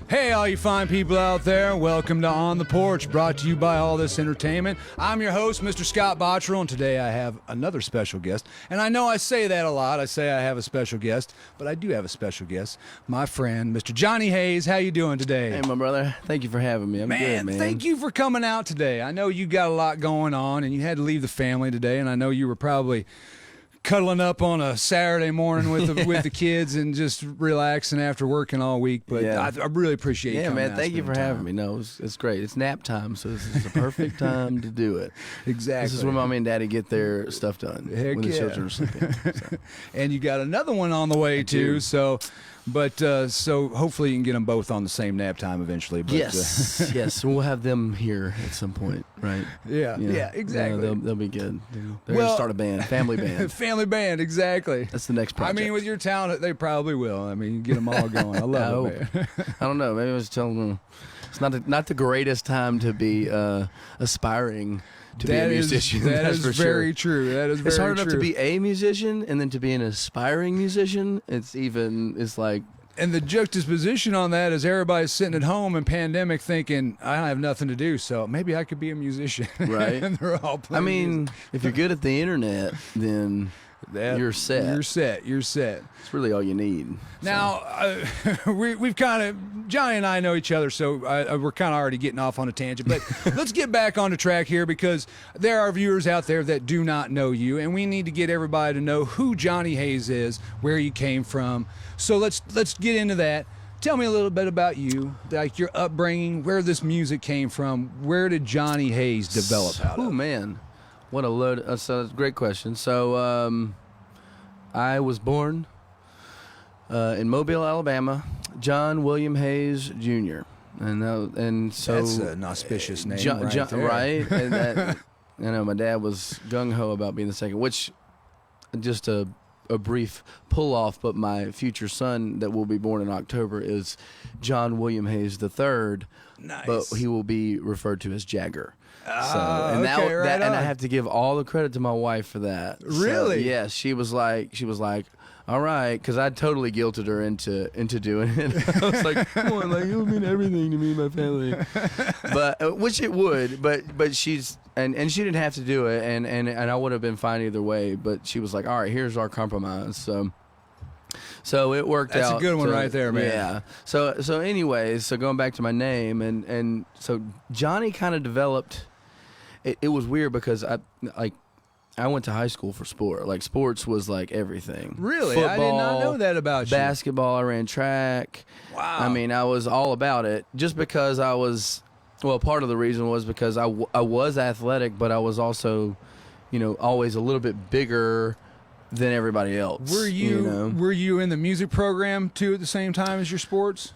Hey, all you fine people out there, welcome to On the Porch, brought to you by All This Entertainment. I'm your host, Mr. Scott Bottrell, and today I have another special guest. And I know I say that a lot, I say I have a special guest, but I do have a special guest, my friend, Mr. Johnny Hayes. How you doing today? Hey, my brother. Thank you for having me. I'm good, man. Thank you for coming out today. I know you got a lot going on, and you had to leave the family today, and I know you were probably cuddling up on a Saturday morning with the kids and just relaxing after working all week. But yeah. I really appreciate you coming out. Thank you for having me. No, it's great. It's nap time, so this is the perfect time to do it. Exactly. This is when Mommy and Daddy get their stuff done. Heck when the yeah. children are sleeping. So. And you got another one on the way too. So hopefully you can get them both on the same nap time eventually. But, yes, yes. We'll have them here at some point, right? Yeah, yeah, exactly. They'll be good. They're going to start a band, family band. Family band, exactly. That's the next project. I mean, with your talent, they probably will. I mean, you get them all going. I love it, man. I don't know. Maybe I was telling them it's not the greatest time to be aspiring to be a musician. That is very true. That is very true. It's hard enough to be a musician, and then to be an aspiring musician, it's like. And the juxtaposition on that is everybody's sitting at home in pandemic thinking, I don't have nothing to do, so maybe I could be a musician. Right. And they're all playing music. If you're good at the internet, then you're set. You're set. It's really all you need. Now, we've kind of, Johnny and I know each other, so we're kind of already getting off on a tangent. But let's get back on the track here, because there are viewers out there that do not know you, and we need to get everybody to know who Johnny Hayes is, where you came from. So let's get into that. Tell me a little bit about you, like your upbringing, where this music came from. Where did Johnny Hayes develop out of? Oh, man. What a load. So that's a great question. So I was born in Mobile, Alabama, John William Hayes Jr. And so that's an auspicious name, right there. Right? And that, I know my dad was gung-ho about being the second, which just a brief pull-off, but my future son that will be born in October is John William Hayes III. Nice. But he will be referred to as Jagger. And I have to give all the credit to my wife for that. Really? So, yes, she was like, all right, because I totally guilted her into doing it. I was like, come on, like, it would mean everything to me and my family. But which it would, but she's and she didn't have to do it, and I would have been fine either way. But she was like, all right, here's our compromise. So it worked out. That's a good one right there, man. Yeah. So anyways, going back to my name, and so Johnny kind of developed. It was weird because I went to high school for sport. Like, sports was like everything. Really? Football, I did not know that about you. Basketball, I ran track. Wow. I mean, I was all about it just because I was, well, part of the reason was because I was athletic, but I was also, always a little bit bigger than everybody else. Were you in the music program too at the same time as your sports?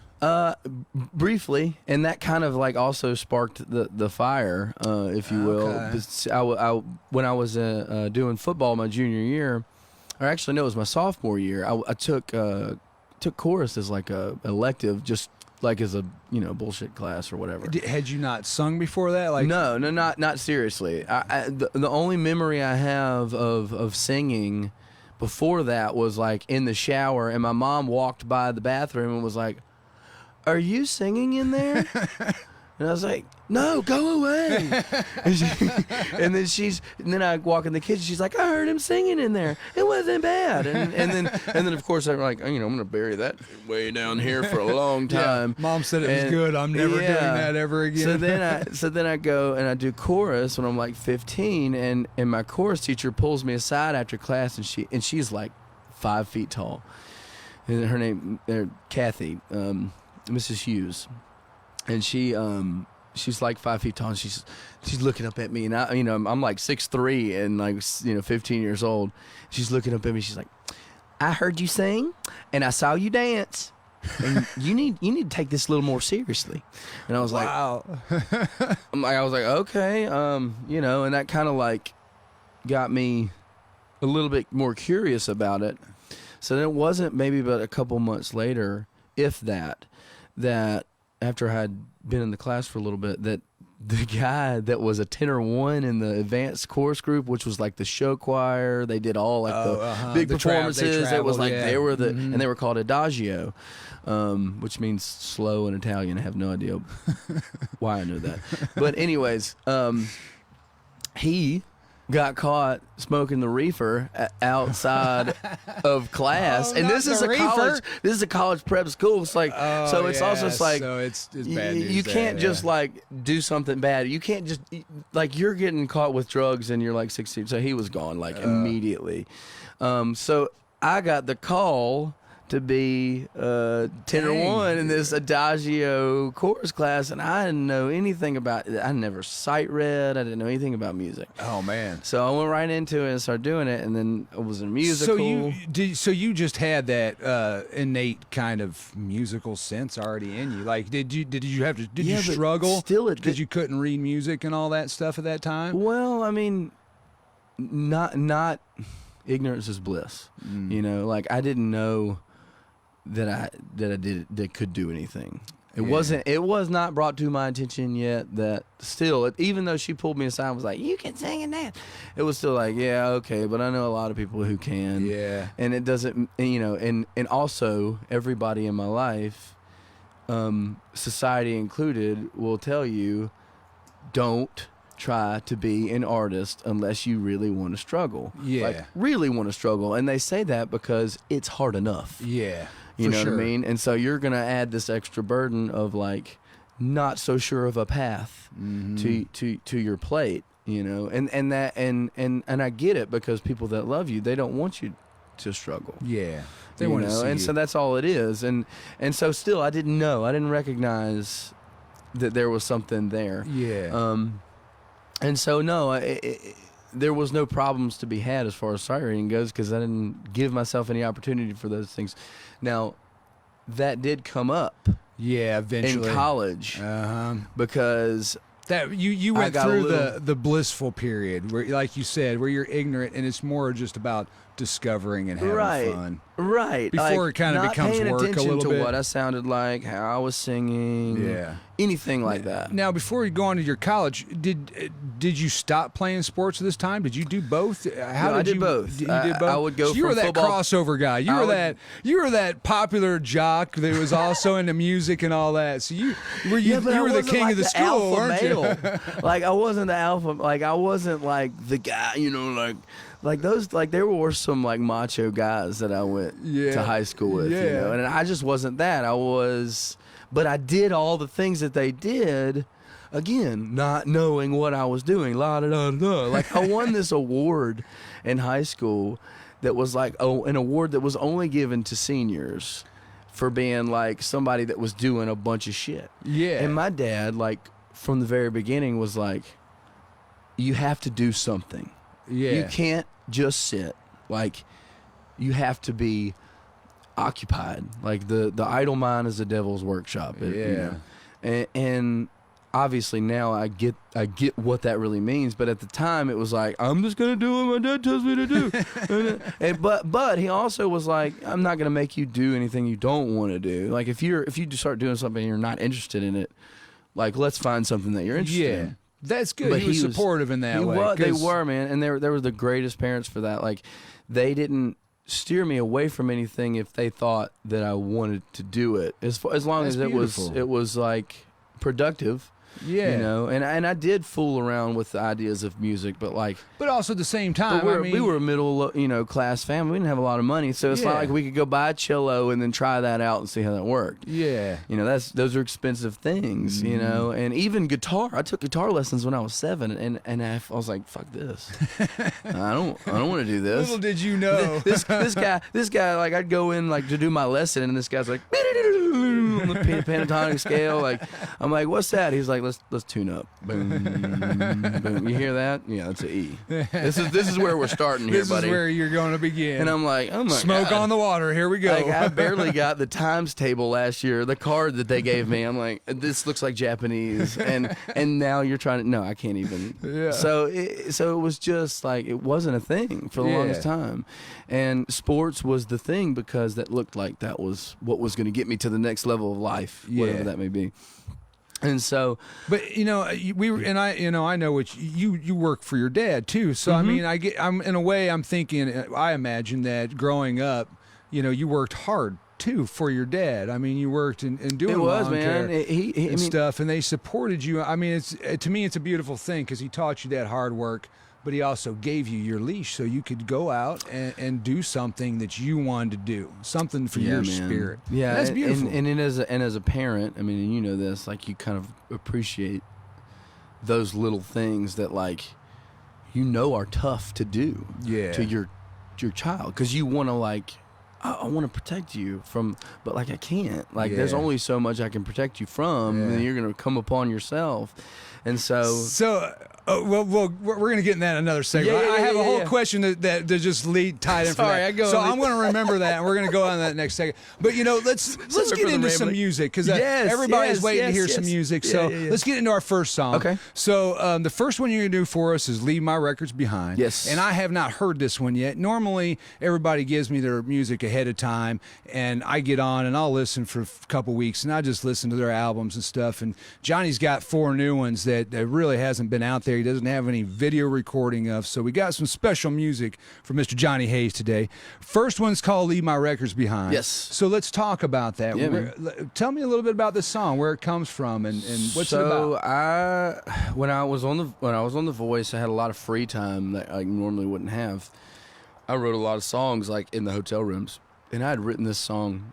Briefly, and that kind of like also sparked the fire, if you will. Okay. When I was doing football my junior year, or actually no, it was my sophomore year. I took chorus as like a elective, just like as a bullshit class or whatever. Had you not sung before that? Like no, not seriously. The only memory I have of singing before that was like in the shower, and my mom walked by the bathroom and was like, "Are you singing in there?" And I was like, "No, go away." and then I walk in the kitchen. She's like, "I heard him singing in there. It wasn't bad." And then of course I'm like, I'm gonna bury that way down here for a long time. Yeah, Mom said it was good. I'm never doing that ever again. So then I go and I do chorus when I'm like 15, and my chorus teacher pulls me aside after class, and she's like 5 feet tall, and her name Kathy. Mrs. Hughes, and she's like 5 feet tall, and she's looking up at me, and I'm like 6'3" and like 15 years old. She's looking up at me. She's like, "I heard you sing, and I saw you dance, and you need to take this a little more seriously. And I was Wow. I was like, okay, you know, and that kind of like got me a little bit more curious about it. So then it wasn't maybe but a couple months later, if that after I had been in the class for a little bit, that the guy that was a tenor one in the advanced chorus group, which was like the show choir, they did all like the big performances. It was like they were the and they were called adagio, which means slow in Italian. I have no idea why I know that, but anyways, he got caught smoking the reefer outside of class, and this is a college prep school. It's like, so it's also it's like, so it's bad news you there, can't just like do something bad. You can't just like, you're getting caught with drugs and you're like 16. So he was gone like immediately. So I got the call to be tenor one in this adagio chorus class, and I didn't know anything about it. I never sight read. I didn't know anything about music. Oh man! So I went right into it and started doing it, and then it was a musical. So you just had that innate kind of musical sense already in you. Like, did you struggle still because you couldn't read music and all that stuff at that time? Well, I mean, not ignorance is bliss. You know, like I didn't know that could do anything. It was not brought to my attention yet that still, even though she pulled me aside and was like, you can sing and dance, it was still like, yeah, okay, but I know a lot of people who can. Yeah. And it doesn't, you know, and also everybody in my life, society included, will tell you, don't try to be an artist unless you really want to struggle. Yeah. Like, really want to struggle. And they say that because it's hard enough. Yeah. You know sure. what I mean? And so you're going to add this extra burden of like not so sure of a path to your plate, you know? And I get it, because people that love you, they don't want you to struggle. Yeah. They want to see and you. so that's all it is. And so still I didn't recognize that there was something there. Yeah. And so no, there was no problems to be had as far as sight reading goes, because I didn't give myself any opportunity for those things. Now, that did come up. Yeah, eventually in college, because that you went through the blissful period where, like you said, where you're ignorant and it's more just about discovering and having fun. Right. Before it kind of becomes work a little bit. Not paying attention to what I sounded like, how I was singing, anything like that. Now, before you go on to your college, did you stop playing sports this time? Did you do both? I did both. You did both. I would go. So you were that crossover guy. You were that popular jock that was also into music and all that. So you were the king like of the school, weren't you? Like I wasn't the alpha. Like I wasn't like the guy. You know, like those, like there were some like macho guys that I went to high school with, you know, and I just wasn't that. But I did all the things that they did, again, not knowing what I was doing. La da da da. Like I won this award in high school that was like an award that was only given to seniors for being like somebody that was doing a bunch of shit. Yeah. And my dad, like from the very beginning, was like, you have to do something. Yeah. You can't just sit. Like, you have to be occupied. Like, the idle mind is the devil's workshop. You know? And obviously now I get what that really means. But at the time, it was like, I'm just going to do what my dad tells me to do. But he also was like, I'm not going to make you do anything you don't want to do. Like, if you start doing something and you're not interested in it, like, let's find something that you're interested in. That's good. But he was supportive in that way. They were, man, and they were the greatest parents for that. Like, they didn't steer me away from anything if they thought that I wanted to do it, as long as it was like productive. Yeah, you know, and I did fool around with the ideas of music, but also at the same time, we were a middle, class family. We didn't have a lot of money, so it's not like we could go buy a cello and then try that out and see how that worked. Yeah, those are expensive things, you know. And even guitar, I took guitar lessons when I was 7, and I was like, fuck this, I don't want to do this. Little did you know, this guy, like I'd go in like to do my lesson, and this guy's like boom, the pentatonic scale. Like, I'm like, what's that? He's like, let's tune up. Boom, boom. You hear that? Yeah, that's an E. This is where we're starting here, buddy. This is where you're going to begin. And I'm like, oh my Smoke God. on the water. Here we go. Like, I barely got the times table last year. The card that they gave me, I'm like, this looks like Japanese. And now you're trying to, no, I can't even. Yeah. So it was just like, it wasn't a thing for the longest time. And sports was the thing because that looked like that was what was going to get me to the next level of life, whatever that may be. And so, but I know what you work for your dad too. So I mean, I'm in a way, I'm thinking, I imagine that growing up, you worked hard too for your dad. I mean, you worked in doing lawn care and stuff, and they supported you. I mean, to me, it's a beautiful thing because he taught you that hard work, but he also gave you your leash so you could go out and do something that you wanted to do, something for your spirit. Yeah, that's beautiful. And as a parent, I mean, and you know this, like, you kind of appreciate those little things that, like, are tough to do to your child, because you want to, like, I want to protect you from, but like I can't. Like there's only so much I can protect you from, and you're gonna come upon yourself, and so. Well, we're going to get in that in another segment. I have a whole question that just tied in for that. So I'm going to remember that, and we're going to go on that next segment. But let's get into some music because everybody's waiting to hear some music. So let's get into our first song. Okay. So the first one you're going to do for us is "Leave My Records Behind." Yes. And I have not heard this one yet. Normally, everybody gives me their music ahead of time, and I get on and I'll listen for a couple weeks, and I just listen to their albums and stuff. And Johnny's got 4 new ones that really hasn't been out there. He doesn't have any video recording of, so we got some special music from Mr. Johnny Hayes today. First one's called "Leave My Records Behind." Yes. So let's talk about that. Tell me a little bit about this song, where it comes from, and what's it about. So when I was on The Voice, I had a lot of free time that I normally wouldn't have. I wrote a lot of songs like in the hotel rooms, and I had written this song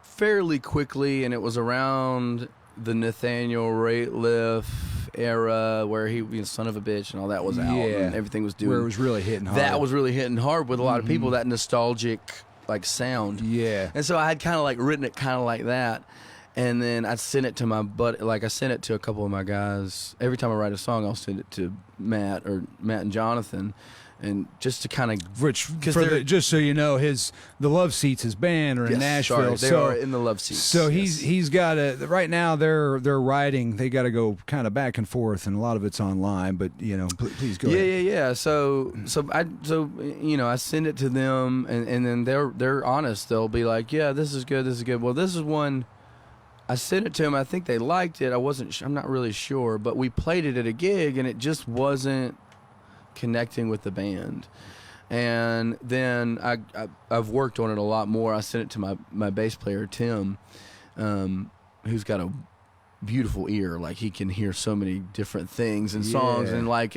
fairly quickly, and it was around the Nathaniel Rateliff era where he son of a bitch and all that was out, and everything was doing, where it was really hitting hard. That was really hitting hard with a lot of people, that nostalgic like sound. And so I had kind of like written it kind of like that, and then I sent it to my buddy. Like I sent it to a couple of my guys. Every time I write a song, I'll send it to Matt and Jonathan. And just to kind of, just so you know, the Love Seats, his band, are in Nashville. They are in the Love Seats. So he's got right now they're writing. They got to go kind of back and forth, and a lot of it's online. But please go ahead. Yeah. So I send it to them, and then they're honest. They'll be like, yeah, this is good. This is good. Well, this is one. I sent it to them. I think they liked it. I'm not really sure, but we played it at a gig, and it just wasn't connecting with the band. And then I've worked on it a lot more. I sent it to my bass player Tim, who's got a beautiful ear. Like he can hear so many different things and songs and like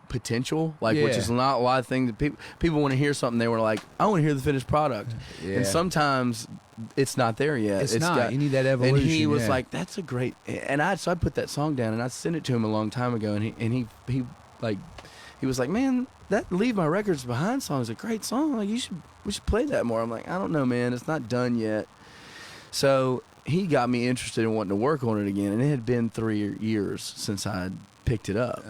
potential, which is not a lot of things. People want to hear something. They were like, I want to hear the finished product. And sometimes it's not there yet. It's not. You need that evolution. And he was like, that's a great. And so I put that song down and I sent it to him a long time ago. And he was like, man, that "Leave My Records Behind" song is a great song. Like we should play that more. I'm like, I don't know, man. It's not done yet. So he got me interested in wanting to work on it again, and it had been 3 years since I had picked it up.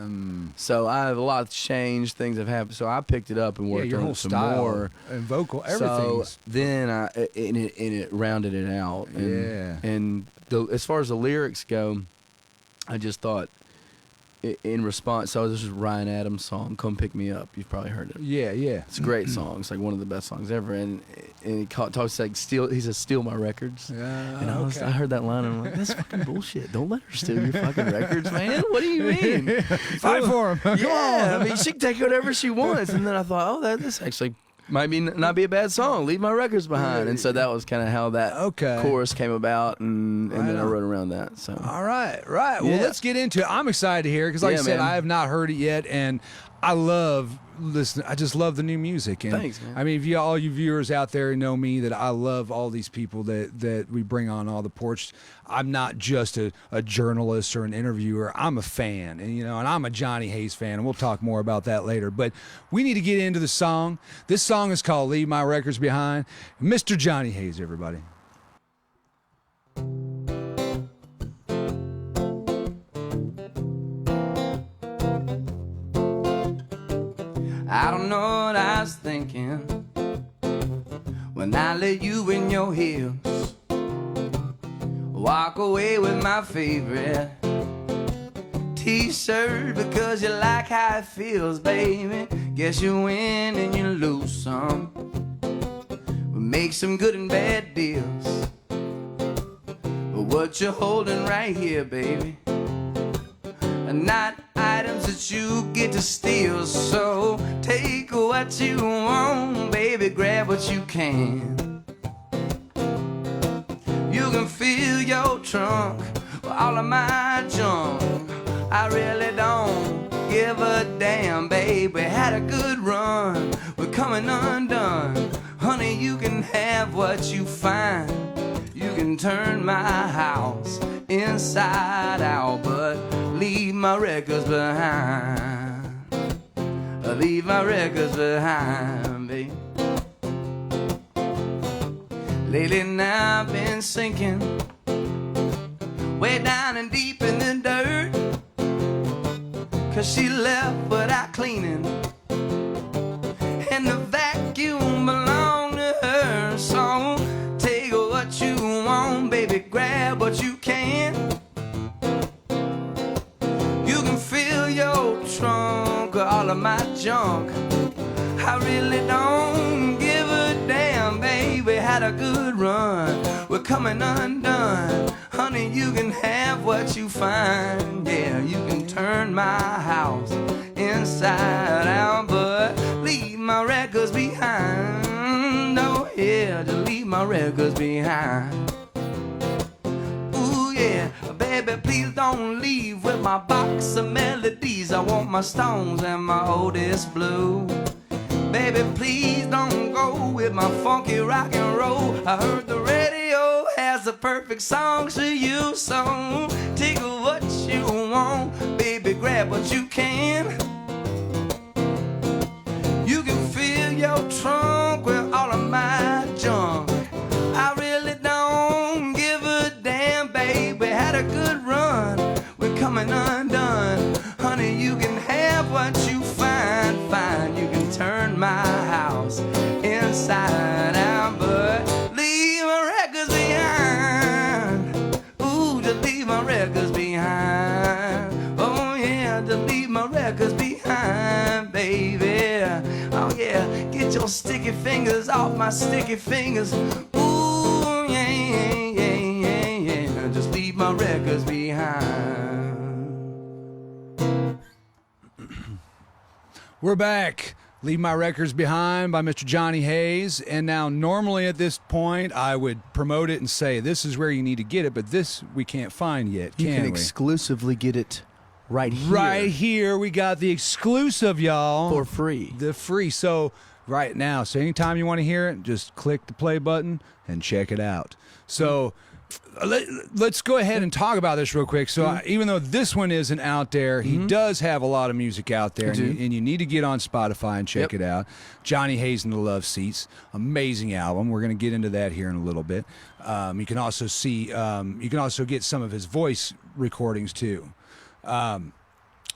So I have a lot changed. Things have happened. So I picked it up and worked on it some more. And vocal, everything. So then it rounded it out. And as far as the lyrics go, I just thought, in response, so this is Ryan Adams' song, "Come Pick Me Up." You've probably heard it. Yeah. It's a great song. It's like one of the best songs ever. And he talks like he says, "Steal my records." And I heard that line and I'm like, that's fucking bullshit. Don't let her steal your fucking records, man. What do you mean? Fight for him. Come on. I mean, she can take whatever she wants. And then I thought, this actually might not be a bad song. "Leave My Records Behind." And so that was kind of how that chorus came about, and then I wrote around that. So all right. Well, let's get into it. I'm excited to hear it because, like I said, I have not heard it yet, and I love listening. I just love the new music. And thanks, man. I mean, all you viewers out there know me, that I love all these people that we bring on all the Porch. I'm not just a journalist or an interviewer. I'm a fan, and I'm a Johnny Hayes fan, and we'll talk more about that later. But we need to get into the song. This song is called "Leave My Records Behind." Mr. Johnny Hayes, everybody. I don't know what I was thinking when I let you in your heels walk away with my favorite t-shirt because you like how it feels, baby. Guess you win and you lose some. We make some good and bad deals, but what you're holding right here, baby, are not items that you get to steal. So take what you want, baby, grab what you can. You can fill your trunk with all of my junk. I really don't give a damn, baby. Had a good run, we're coming undone. Honey, you can have what you find. You can turn my house inside out, but leave my records behind. Leave my records behind, baby. Lately now I've been sinking way down and deep in the dirt, 'cause she left without cleaning, and the vacuum belonged to her. So take what you want, baby, grab what you can. You can fill your trunk with all of my junk. I really don't give a damn, baby. Had a good run, we're coming undone. Honey, you can have what you find. Yeah, you can turn my house inside out, but leave my records behind. Oh yeah, just leave my records behind. Ooh yeah, baby, please don't leave with my box of melodies. I want my Stones and my Otis Blue. Baby, please don't go with my funky rock and roll. I heard the radio has the perfect songs for you. So take what you want, baby, grab what you can. You can fill your trunk with all of my junk. I really don't give a damn, baby. Had a good run, we're coming undone. Honey, you can have what you find. Fine, you can turn my house inside out, but leave my records behind. Ooh, just leave my records behind. Oh yeah, just leave my records behind, baby. Oh yeah, get your sticky fingers off my sticky fingers. Ooh, yeah, yeah, yeah, yeah, yeah. Just leave my records behind. We're back. Leave My Records Behind by Mr. Johnny Hayes. And now, normally at this point, I would promote it and say, this is where you need to get it, but this we can't find yet, You can we? exclusively get it right here. Right here, we got the exclusive, y'all. For free. The free. So, right now, so anytime you want to hear it, just click the play button and check it out. So, let's go ahead and talk about this real quick. So even though this one isn't out there, he does have a lot of music out there, and you need to get on Spotify and check it out. Johnny Hayes and the Love Seats, amazing album. We're going to get into that here in a little bit. You can also see, you can also get some of his voice recordings too. From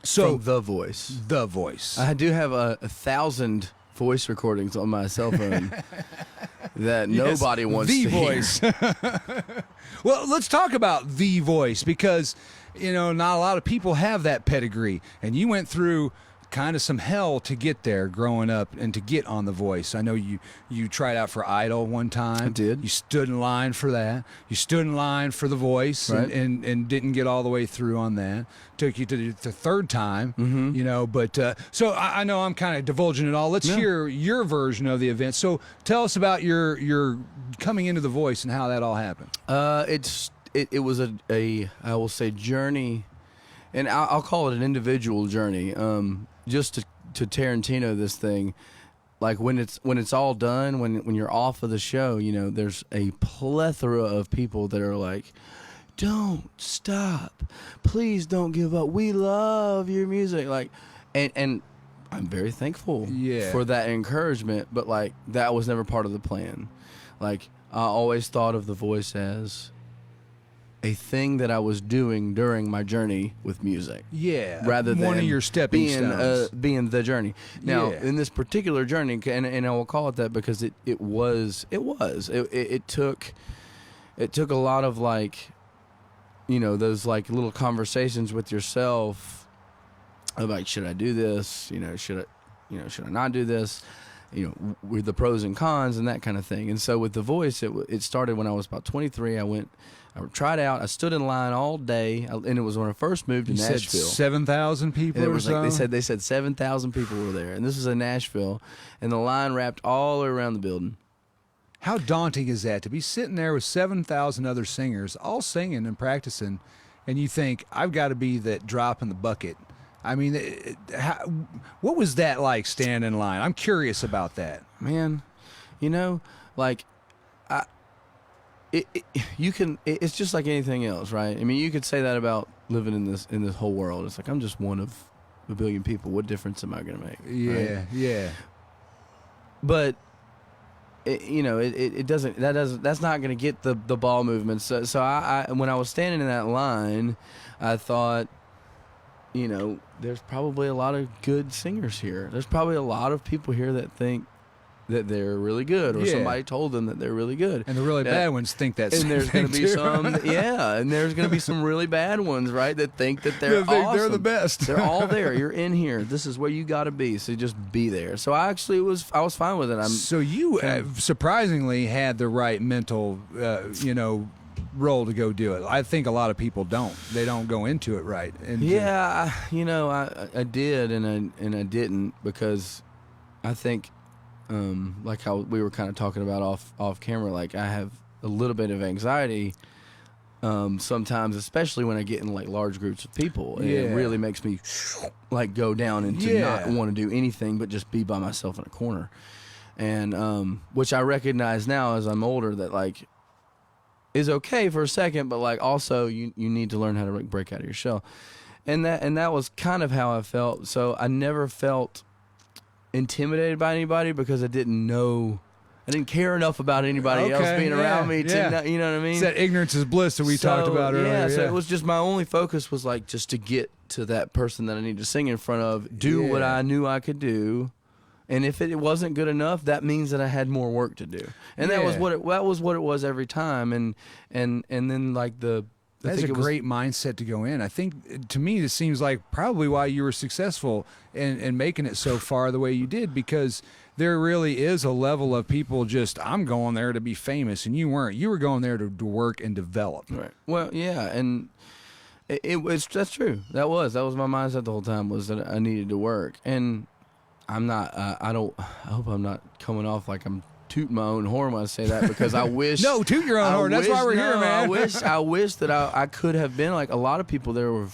The Voice. The Voice. I do have 1,000 voice recordings on my cell phone that nobody wants to Voice. hear. Well, let's talk about The Voice, because, you know, not a lot of people have that pedigree, and you went through kind of some hell to get there growing up and to get on The Voice. I know you tried out for Idol one time. I did. You stood in line for that. You stood in line for The Voice, right, and didn't get all the way through on that. Took you to the third time, you know. But so I know I'm kind of divulging it all. Let's hear your version of the event. So tell us about your coming into The Voice and how that all happened. It was a I will say journey, and I'll call it an individual journey. Just to Tarantino this thing, like when it's all done, when you're off of the show, you know, there's a plethora of people that are like, don't stop, please don't give up, we love your music, like, and I'm very thankful for that encouragement, but like that was never part of the plan. Like I always thought of The Voice as a thing that I was doing during my journey with music. Yeah, rather than one of your stepping stones. Being the journey. Now, Yeah. in this particular journey, and I will call it that because it took a lot of like, you know, those like little conversations with yourself of like, should I do this? You know, should I not do this? You know, with the pros and cons and that kind of thing. And so with The Voice, it started when I was about 23. I tried out. I stood in line all day, and it was when I first moved to Nashville. Said 7,000 people. And it was or like so? they said 7,000 people were there, and this was in Nashville, and the line wrapped all around the building. How daunting is that to be sitting there with 7,000 other singers all singing and practicing, and you think, I've got to be that drop in the bucket. I mean, what was that like standing in line? I'm curious about that. Man, you know, like, it's just like anything else, right? I mean, you could say that about living in this whole world. It's like, I'm just one of a billion people. What difference am I going to make? Yeah, right? yeah. But that's not going to get the ball movement. So I when I was standing in that line, I thought, you know, there's probably a lot of good singers here. There's probably a lot of people here that think that they're really good, or somebody told them that they're really good. And the really bad ones think that. And there's going to be some, and there's going to be some really bad ones, right? That think that they're awesome. They're the best. They're all there. You're in here. This is where you got to be. So just be there. So I was fine with it. So you surprisingly had the right mental, role to go do it. I think a lot of people don't. They don't go into it right. And I did, and I didn't, because I think. Like how we were kind of talking about off camera, like I have a little bit of anxiety sometimes, especially when I get in like large groups of people, and it really makes me like go down and to not want to do anything but just be by myself in a corner, and which I recognize now as I'm older that like is okay for a second, but like also you need to learn how to like break out of your shell, and that was kind of how I felt. So I never felt intimidated by anybody because I didn't care enough about anybody else being around me to know, you know what I mean? It's that ignorance is bliss that we talked about earlier. Yeah, so it was just my only focus was like just to get to that person that I need to sing in front of, do what I knew I could do, and if it wasn't good enough, that means that I had more work to do, and that was what it was every time, and then like That's a great mindset to go in. I think, to me, this seems like probably why you were successful in making it so far the way you did, because there really is a level of people just, I'm going there to be famous, and you weren't. You were going there to work and develop. Right. Well, yeah, and that's true. That was my mindset the whole time, was that I needed to work, and I'm not. I hope I'm not coming off like I'm toot my own horn when I say that, because I wish no, toot your own horn. That's why we're here, man. I wish that I could have been like a lot of people. There were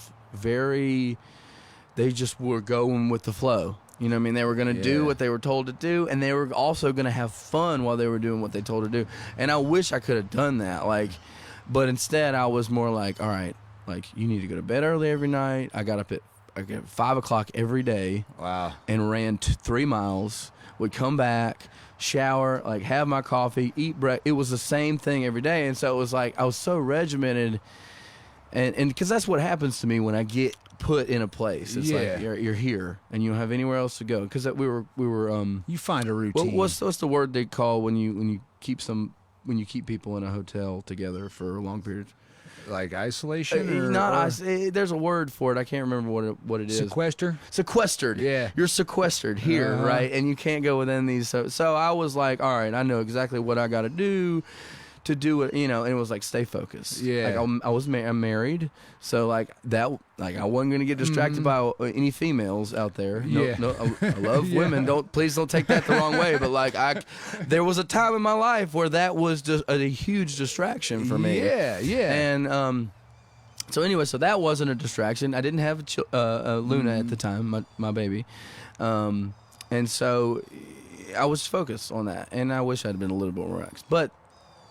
they just were going with the flow. You know what I mean? They were going to do what they were told to do, and they were also going to have fun while they were doing what they told to do. And I wish I could have done that. Like, but instead I was more like, all right, like, you need to go to bed early every night. I got up at 5 o'clock every day. Wow. And ran 3 miles. Would come back, shower, like have my coffee, eat breakfast. It was the same thing every day, and so it was like I was so regimented, and because that's what happens to me when I get put in a place. It's like you're here and you don't have anywhere else to go, because we were you find a routine. What's the word they call when you keep people in a hotel together for a long period? Like isolation? There's a word for it. I can't remember what it is. Sequestered. Yeah. You're sequestered here, right? And you can't go within these. So I was like, all right, I know exactly what I got to do it, and it was like, stay focused. Yeah. Like I'm married, so like that, like I wasn't gonna get distracted by any females out there. I love women. Please don't take that the wrong way. But like there was a time in my life where that was just a huge distraction for me. Yeah. And so anyway, so that wasn't a distraction. I didn't have Luna at the time, my baby, and so I was focused on that. And I wish I'd been a little bit more relaxed, but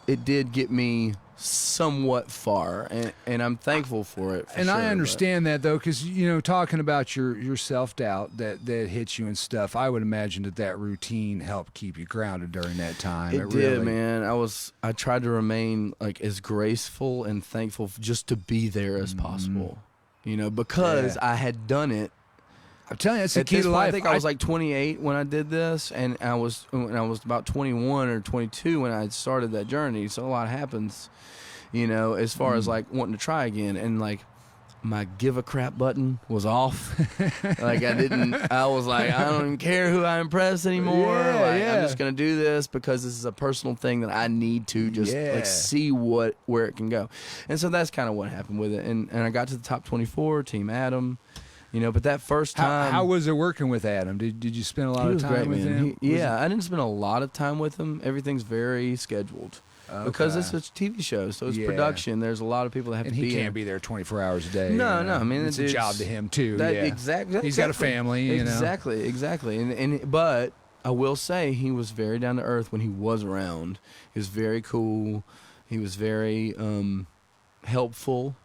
it did get me somewhat far, and I'm thankful for it. And I understand that, though, because, talking about your self-doubt that hits you and stuff, I would imagine that routine helped keep you grounded during that time. It did, really, man. I tried to remain like as graceful and thankful just to be there as possible, because I had done it. I'm telling you, that's the key to life. I think I was like 28 when I did this, and I was about 21 or 22 when I started that journey. So a lot happens, as far as like wanting to try again, and like my give a crap button was off. Like I was like, I don't even care who I impress anymore. I'm just gonna do this because this is a personal thing that I need to just like see where it can go. And so that's kind of what happened with it. And I got to the top 24, Team Adam. But that first time... How was it working with Adam? Did you spend a lot of time with him? I didn't spend a lot of time with him. Everything's very scheduled. Okay. Because it's a TV show, so it's production. There's a lot of people that have to be And he can't be there 24 hours a day. No. I mean, it's a job to him, too. Exactly. He's got a family, Exactly. But I will say he was very down to earth when he was around. He was very cool. He was very helpful.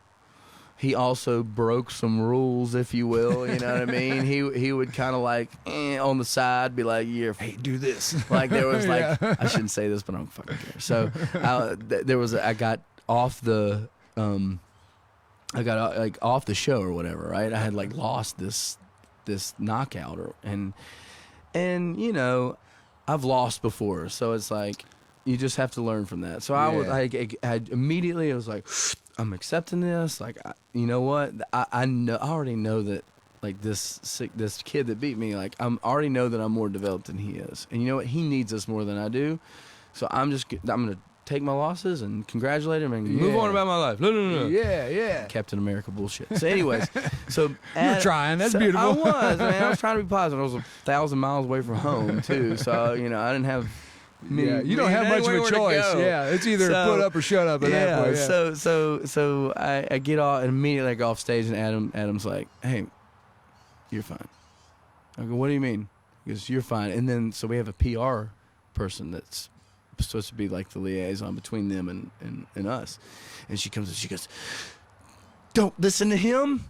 He also broke some rules, if you will. You know what I mean? He would kind of like on the side be like, hey, do this. Like there was like I shouldn't say this, but I don't fucking care. So I got off the off the show or whatever. Right? I had like lost this knockout and I've lost before, so it's like you just have to learn from that. So I immediately was like, I'm accepting this. Like, you know what? I already know that, like, this kid that beat me, like, already know that I'm more developed than he is. And you know what? He needs us more than I do. So I'm going to take my losses and congratulate him and move on about my life. No. Yeah. Captain America bullshit. So anyways, you were trying. That's beautiful. I was, man. I was trying to be positive. I was 1,000 miles away from home, too. So, I didn't have... you don't have much of a choice. Yeah, it's either put up or shut up at that point. Yeah. So I get off and immediately I go off stage and Adam's like, "Hey, you're fine." I go, "What do you mean?" He goes, "You're fine." And then so we have a PR person that's supposed to be like the liaison between them and us, and she comes and she goes, "Don't listen to him.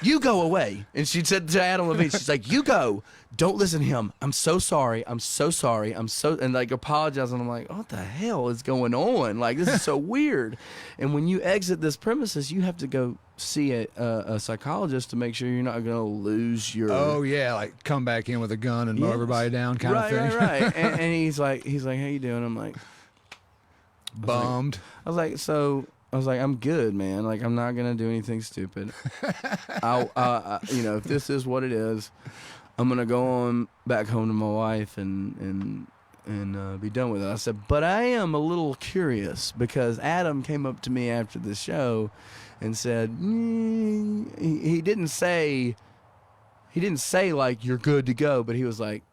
You go away." And she said to Adam Levine, she's like, "You go. Don't listen to him. I'm so sorry. I'm so sorry. and like apologizing. I'm like, what the hell is going on? Like, this is so weird. And when you exit this premises, you have to go see a psychologist to make sure you're not going to lose your... Oh, yeah, like come back in with a gun and mow everybody down kind of thing. Right. And he's like, how you doing? I'm like... Bummed. I was like, I'm good, man. Like, I'm not going to do anything stupid. If this is what it is, I'm going to go on back home to my wife and be done with it. I said, but I am a little curious because Adam came up to me after the show and said, he didn't say like, you're good to go, but he was like,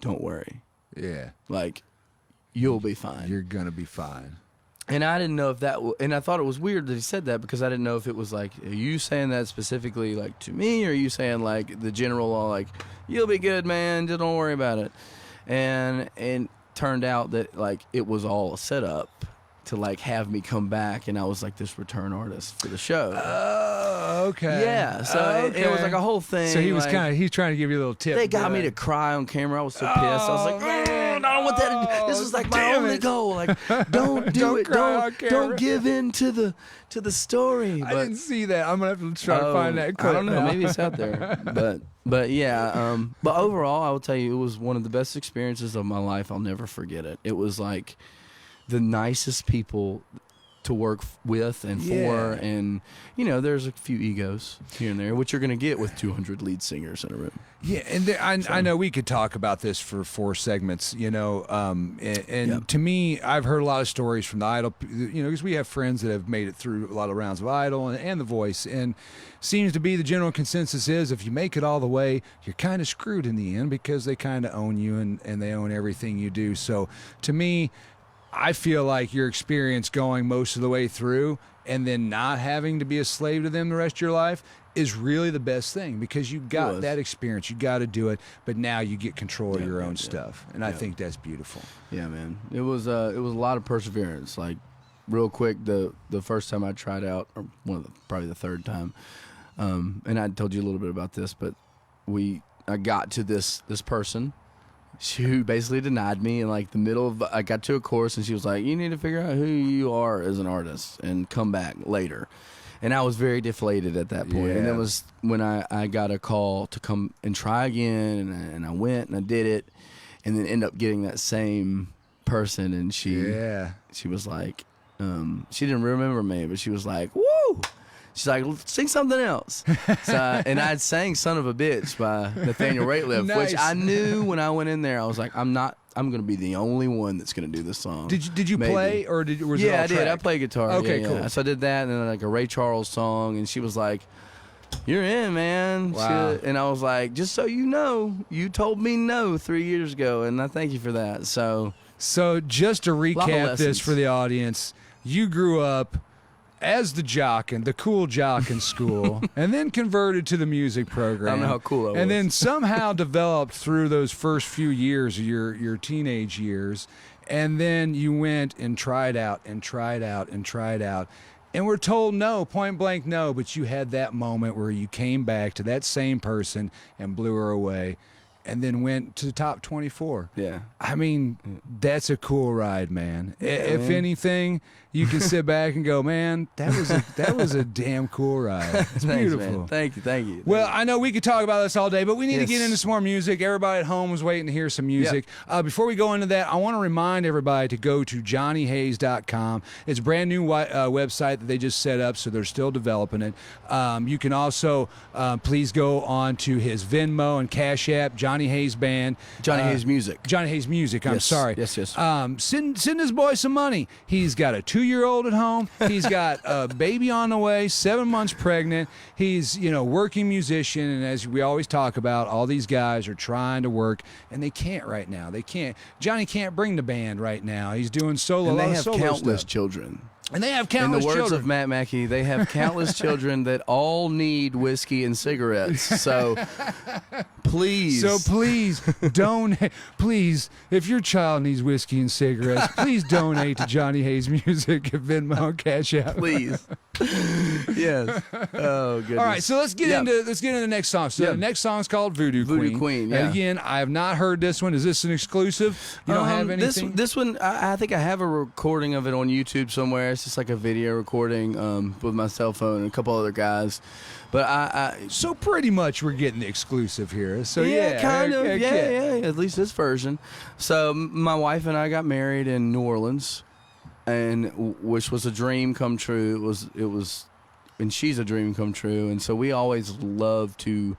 don't worry. Yeah. Like, you'll be fine. You're going to be fine. And I didn't know if and I thought it was weird that he said that because I didn't know if it was like, are you saying that specifically like to me, or are you saying like the general law, like, you'll be good, man, just don't worry about it. And turned out that like it was all a setup to like have me come back, and I was like this return artist for the show. Oh, okay. Yeah, so it was like a whole thing. So he was like, he's trying to give you a little tip. They got me to cry on camera. I was so pissed. I was like, I don't want that. This was like my only goal. Like, don't do it. Don't give in to the story. I didn't see that. I'm gonna have to try to find that clip. I don't know. Now. Maybe it's out there. But yeah. But overall, I will tell you, it was one of the best experiences of my life. I'll never forget it. It was like the nicest people to work with and for, and there's a few egos here and there, which you're going to get with 200 lead singers in a room. Yeah, and I know we could talk about this for 4 segments, to me, I've heard a lot of stories from the Idol, because we have friends that have made it through a lot of rounds of Idol and The Voice, and seems to be the general consensus is if you make it all the way, you're kind of screwed in the end because they kind of own you and they own everything you do. So to me, I feel like your experience going most of the way through and then not having to be a slave to them the rest of your life is really the best thing because you got that experience. You got to do it, but now you get control of your own stuff, and I think that's beautiful. Yeah, man. It was a lot of perseverance. Like, real quick, the first time I tried out, or probably the third time, and I told you a little bit about this, but I got to this person who basically denied me in like the middle of, I got to a course and she was like, you need to figure out who you are as an artist and come back later. And I was very deflated at that point. Yeah. And that was when I got a call to come and try again, and I went and I did it, and then end up getting that same person, and she was like, she didn't remember me, but she was like, woo! She's like, sing something else. So, and I'd sang Son of a Bitch by Nathaniel Rateliff, Nice. which I knew when I went in there, I was like, I'm going to be the only one that's going to do this song. Did you Maybe. play, or was it all I did. I track? played guitar. Okay, yeah. cool. So I did that, and then like a Ray Charles song, and she was like, you're in, man. Wow. And I was like, just so you know, you told me no 3 years ago, and I thank you for that. So just to recap this lessons. for the audience, you grew up as the cool jock in school, and then converted to the music program. I don't know how cool I was. And then somehow developed through those first few years of your teenage years, and then you went and tried out. And we're told no, point blank no, but you had that moment where you came back to that same person and blew her away, and then went to the top 24. yeah. I mean, that's a cool ride, man. If anything, you can sit back and go, man, that was a damn cool ride. It's Thanks, beautiful. man. Thank you. Well, I know we could talk about this all day, but we need to get Yes. into some more music. Everybody at home was waiting to hear some music. Before we go into that, I want to remind everybody to go to johnnyhays.com. It's a brand new website that they just set up, so they're still developing it. You can also please go on to his Venmo and Cash App, Johnny Hayes Band. Johnny Hayes Music. Johnny Hayes Music, I'm Yes, sorry. yes. Send this boy some money. He's got a 2-year-old at home. He's got a baby on the way, 7 months pregnant. He's, working musician, and as we always talk about, all these guys are trying to work, and they can't right now. They can't. Johnny can't bring the band right now. He's doing solo. And a lot they of have solo countless stuff. children. And they have In countless the words children. of Matt Mackey, they have countless children that all need whiskey and cigarettes. So please. So please donate. Please, if your child needs whiskey and cigarettes, please donate to Johnny Hayes Music at Venmo and Cash App. Please. Yes. Oh, goodness. All right, so let's get into the next song. So the next song is called Voodoo Queen. Voodoo Queen, yeah. And again, I have not heard this one. Is this an exclusive? You don't have anything? This one, I think I have a recording of it on YouTube somewhere. It's just like a video recording with my cell phone and a couple other guys. But So pretty much we're getting the exclusive here. So yeah, kind of. okay. Yeah. At least this version. So my wife and I got married in New Orleans, and which was a dream come true. It was, and she's a dream come true. And so we always love to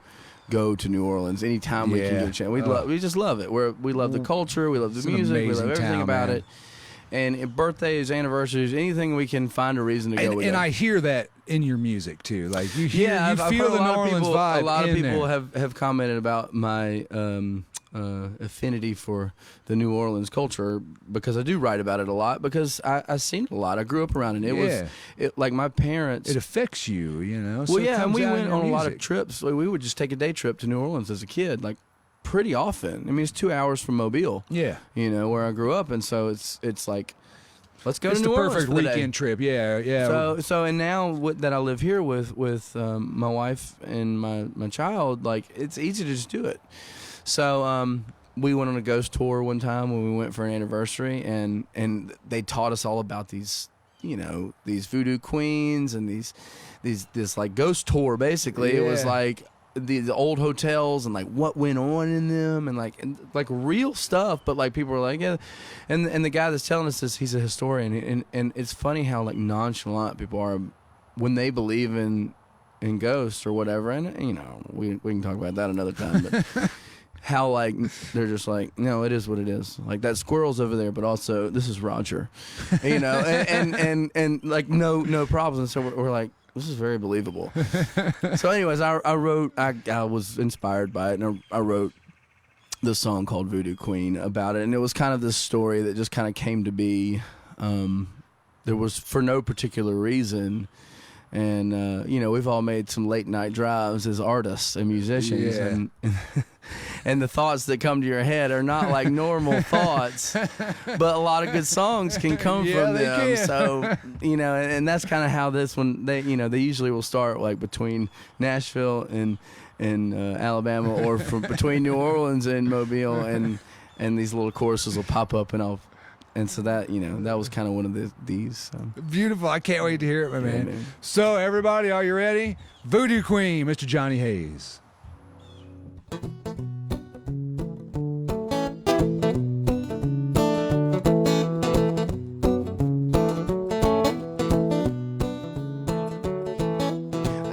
go to New Orleans anytime we can get a chance. We just love it. We love the culture. We love the music. We love everything about it. And birthdays, anniversaries, anything we can find a reason to go with. And it. I hear that in your music too. Like you hear, I've feel heard the New Orleans vibe. A lot of in people there. have commented about my affinity for the New Orleans culture, because I do write about it a lot, because I've seen it a lot. I grew up around it. It was like my parents. It affects you, Well, so it yeah, and comes we out in went your on a lot of music. trips. Like, we would just take a day trip to New Orleans as a kid, like pretty often. I mean, it's 2 hours from Mobile. Yeah. Where I grew up, and so it's like, let's go It's to the New Orleans perfect for the day. weekend trip. Yeah. So and now that I live here with my wife and my child, like, it's easy to just do it. So we went on a ghost tour one time when we went for an anniversary, and they taught us all about these these voodoo queens and this like ghost tour. Basically, it was Yeah. like the old hotels and like what went on in them, and like real stuff. But like people were like, yeah, and the guy that's telling us this, he's a historian, and it's funny how like nonchalant people are when they believe in ghosts or whatever. And we can talk about that another time, but how like they're just like, no, it is what it is. Like, that squirrel's over there, but also this is Roger, and like no problems. And so we're like, this is very believable. So anyways, I was inspired by it, and I wrote this song called Voodoo Queen about it. And it was kind of this story that just kind of came to be. There was for no particular reason. And, we've all made some late night drives as artists and musicians. Yeah. and the thoughts that come to your head are not like normal thoughts, but a lot of good songs can come from them. Can. So, and that's kind of how this one, they usually will start like between Nashville and Alabama, or from between New Orleans and Mobile, and these little choruses will pop up, and so that that was kind of one of these. So. Beautiful! I can't wait to hear it, my man. Man. So everybody, are you ready? Voodoo Queen, Mr. Johnny Hayes.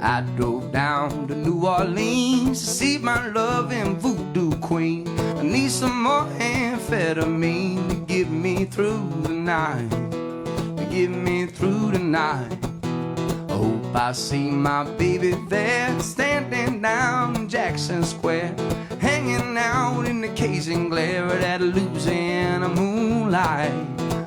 I drove down to New Orleans to see my loving voodoo queen. I need some more amphetamine to get me through the night, to get me through the night. I hope I see my baby there, standing down in Jackson Square, hanging out in the Cajun glare of that Louisiana moonlight,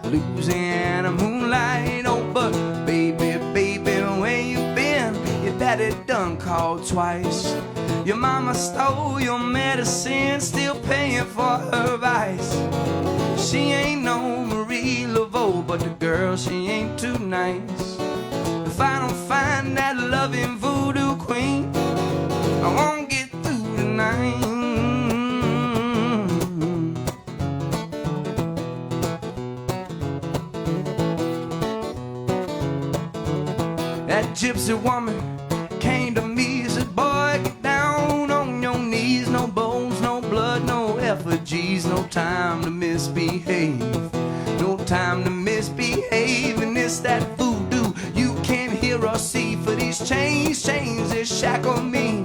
Louisiana moonlight. Oh, but baby, baby, where you been? Your daddy done called twice. Your mama stole your medicine, still paying for her vice. She ain't no Marie Laveau, but the girl, she ain't too nice. If I don't find that loving voodoo queen, I won't get through the night. That gypsy woman came to me, said, boy, get down on your knees. No bones, no blood, no effigies. No time to misbehave, no time to misbehave. And it's that voodoo you can't hear or see, for these chains that shackle me.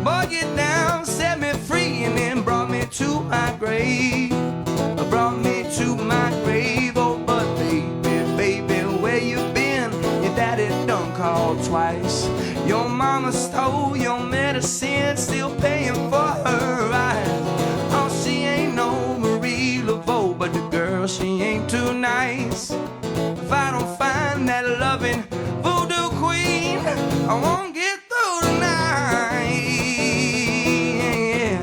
Boy, get down, set me free, and then brought me to my grave, brought me to my grave. Oh, but baby, baby, where you been? Your daddy done called twice. Your mama stole your medicine, still paying for her eyes. Oh, she ain't no Marie Laveau, but the girl, she ain't too nice. If I don't find that loving voodoo queen, I won't get through the night. Yeah.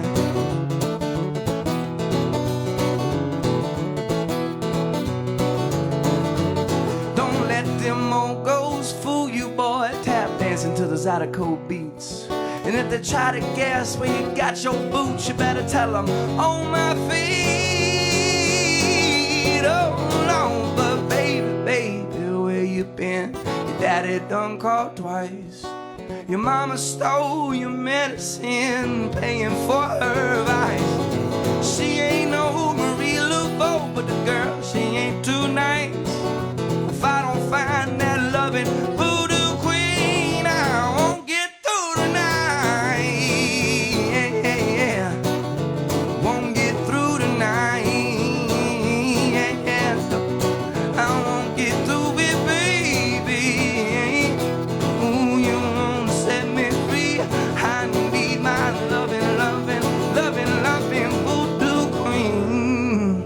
Don't let them old ghosts fool you, boy. Tap dancing to the Zydeco beats. And if they try to guess where you got your boots, you better tell them, on my feet. Oh, no, but baby, baby, where you been? Your daddy done called twice. Your mama stole your medicine, paying for her vice. She ain't no Marie Laveau, but the girl, she ain't too nice. If I don't find that loving voodoo queen, I won't get through the night. Yeah, yeah, yeah. Won't get through the night. Yeah, yeah. I won't get through it, baby. Ooh, you wanna set me free? I need my loving, loving, loving, loving voodoo queen.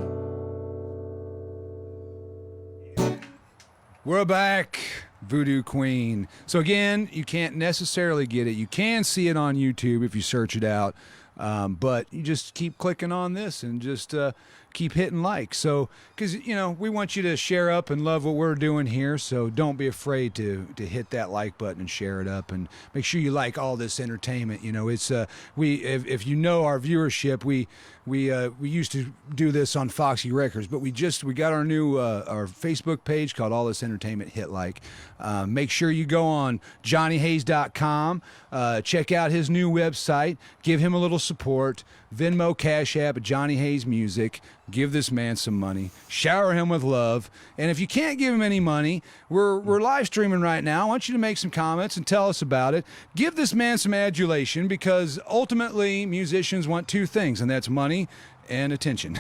We're back, Voodoo Queen. So again, you can't necessarily get it. You can see it on YouTube if you search it out, but you just keep clicking on this and just keep hitting like. So, because we want you to share up and love what we're doing here. So don't be afraid to hit that like button and share it up, and make sure you like all this entertainment. It's if you know our viewership, we used to do this on Foxy Records, but we got our new our Facebook page called All This Entertainment. Hit like. Make sure you go on johnnyhays.com, check out his new website, give him a little support. Venmo, Cash App, Johnny Hayes Music. Give this man some money. Shower him with love. And if you can't give him any money, we're live streaming right now. I want you to make some comments and tell us about it. Give this man some adulation, because ultimately musicians want two things, and that's money and attention.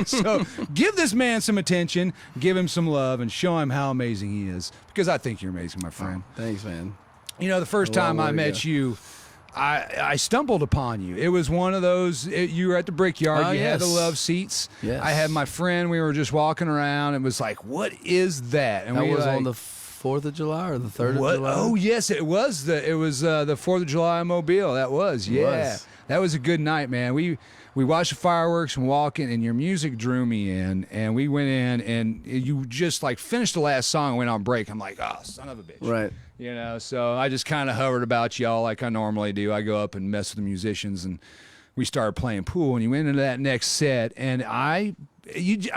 So give this man some attention, give him some love, and show him how amazing he is, because I think you're amazing, my friend. Oh, thanks, man. The first time I met you, I stumbled upon you. It was one of those, you were at the Brickyard. You had the love seats. Yes. I had my friend. We were just walking around. It was like, what is that? And That we was like, on the 4th of July or the 3rd What? of July? Oh yes, it was the 4th of July in Mobile. That was that was a good night, man. We watched the fireworks and walking, and your music drew me in, and we went in, and you just like finished the last song and went on break. I'm like, oh, son of a bitch, Right. You know. So I just kind of hovered about y'all like I normally do. I go up and mess with the musicians, and we started playing pool, and you went into that next set, and I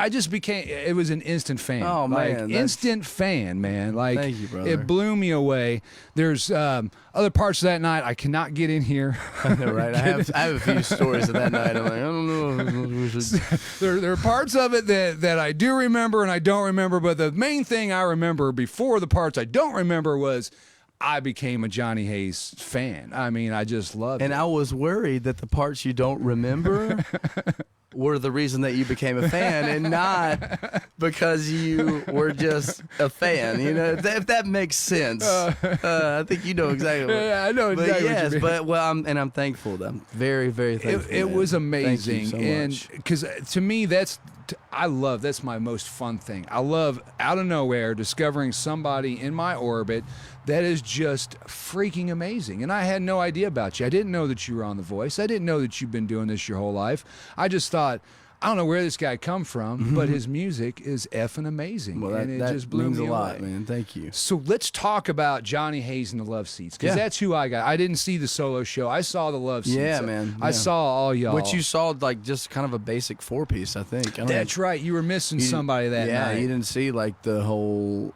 just became. It was an instant fan. Oh, man, like, instant fan, man. Like, Thank you, brother. it blew me away. There's other parts of that night I cannot get in here. I know, right? I have a few stories of that night. I'm like, I don't know. There are parts of it that I do remember and I don't remember, but the main thing I remember before the parts I don't remember was I became a Johnny Hayes fan. I mean, I just loved it. And I was worried that the parts you don't remember were the reason that you became a fan, and not because you were just a fan. You know, if that makes sense. I think you know exactly. Yeah, I know exactly. But yes, what you mean. but well, I'm thankful. I'm very, very thankful. It was amazing, Thank you so much. and because to me that's my most fun thing. I love out of nowhere discovering somebody in my orbit that is just freaking amazing. And I had no idea about you. I didn't know that you were on The Voice. I didn't know that you've been doing this your whole life. I just thought, I don't know where this guy come from, but his music is effing amazing. Well, and it that just blew means me a lot, away. man. Thank you. So let's talk about Johnny Hayes and the Love Seats, because that's who I got. I didn't see the solo show. I saw the Love Seats. Yeah, man. I Yeah. saw all y'all. Which you saw like just kind of a basic 4-piece, I think. I don't That's right. You were missing somebody that yeah, night. you didn't see like the whole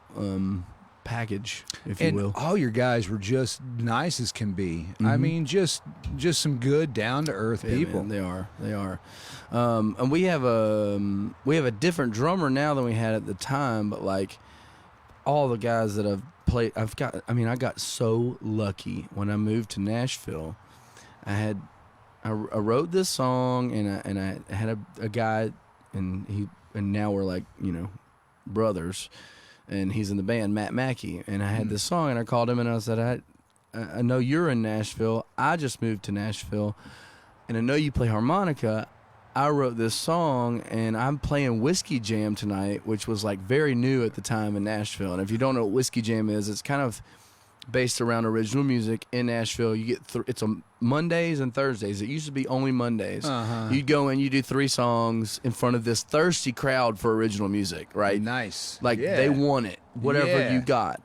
package, if And you will. all your guys were just nice as can be. I mean, just some good, down to earth Yeah, people. man, they are. And we have a different drummer now than we had at the time, but like all the guys that I've played, I got so lucky when I moved to Nashville. I wrote this song, and I had a guy, and now we're like, you know, brothers, and he's in the band, Matt Mackey, and I had this song, and I called him, and I said, I know you're in Nashville. I just moved to Nashville, and I know you play harmonica. I wrote this song, and I'm playing Whiskey Jam tonight, which was like very new at the time in Nashville. And if you don't know what Whiskey Jam is, it's kind of based around original music in Nashville. You get it's on Mondays and Thursdays. It used to be only Mondays. You'd go in, you do 3 songs in front of this thirsty crowd for original music, right? Nice. Like they want it, whatever you got.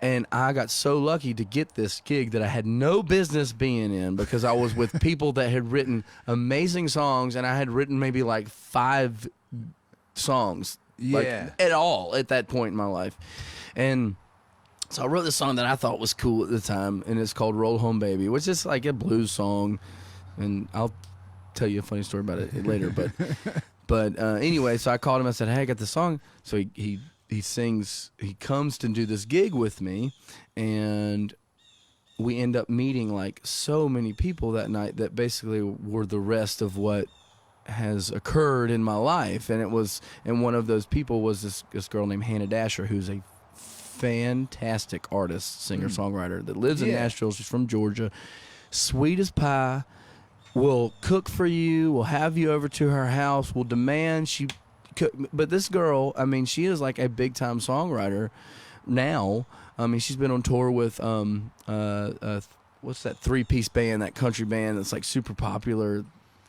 And I got so lucky to get this gig that I had no business being in, because I was with people that had written amazing songs, and I had written maybe like 5 songs like, at all at that point in my life. And so I wrote this song that I thought was cool at the time, and it's called Roll Home Baby, which is like a blues song. And I'll tell you a funny story about it later. But anyway, so I called him. I said, hey, I got this song. So he sings, he comes to do this gig with me, and we end up meeting like so many people that night that basically were the rest of what has occurred in my life. And one of those people was this girl named Hannah Dasher, who's a fantastic artist, singer, songwriter that lives in Nashville. She's from Georgia. Sweet as pie, will cook for you, will have you over to her house, will demand but this girl, I mean, she is like a big time songwriter now. I mean, she's been on tour with what's that 3-piece band, that country band that's like super popular?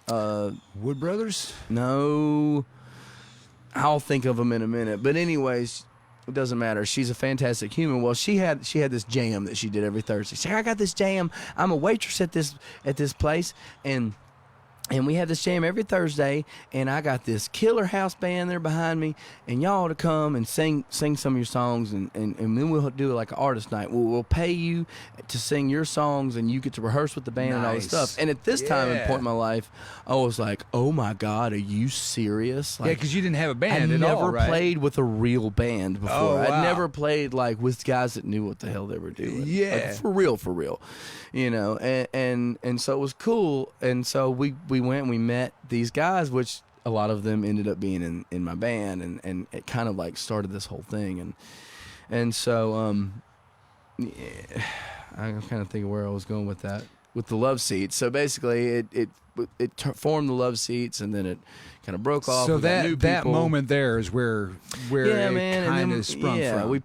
Wood Brothers? No, I'll think of them in a minute. But anyways, it doesn't matter. She's a fantastic human. Well, she had this jam that she did every Thursday. She said, I got this jam. I'm a waitress at this place, and we have this jam every Thursday, and I got this killer house band there behind me, and y'all ought to come and sing some of your songs, and then we'll do like an artist night. We'll pay you to sing your songs, and you get to rehearse with the band and all this stuff. And at this time and point in my life, I was like, oh my God, are you serious? Like, because you didn't have a band I at all, never right? played with a real band before. Oh, wow. I'd never played like with guys that knew what the hell they were doing. Yeah. Like, for real. You know, and so it was cool. And so we went and we met these guys, which a lot of them ended up being in my band, and it kind of like started this whole thing. And so I'm kind of thinking where I was going with that. with the love seats. So basically, it formed the love seats, and then it kind of broke off. So We got new that people. moment there is where Yeah, it man, kind and then, of sprung from. we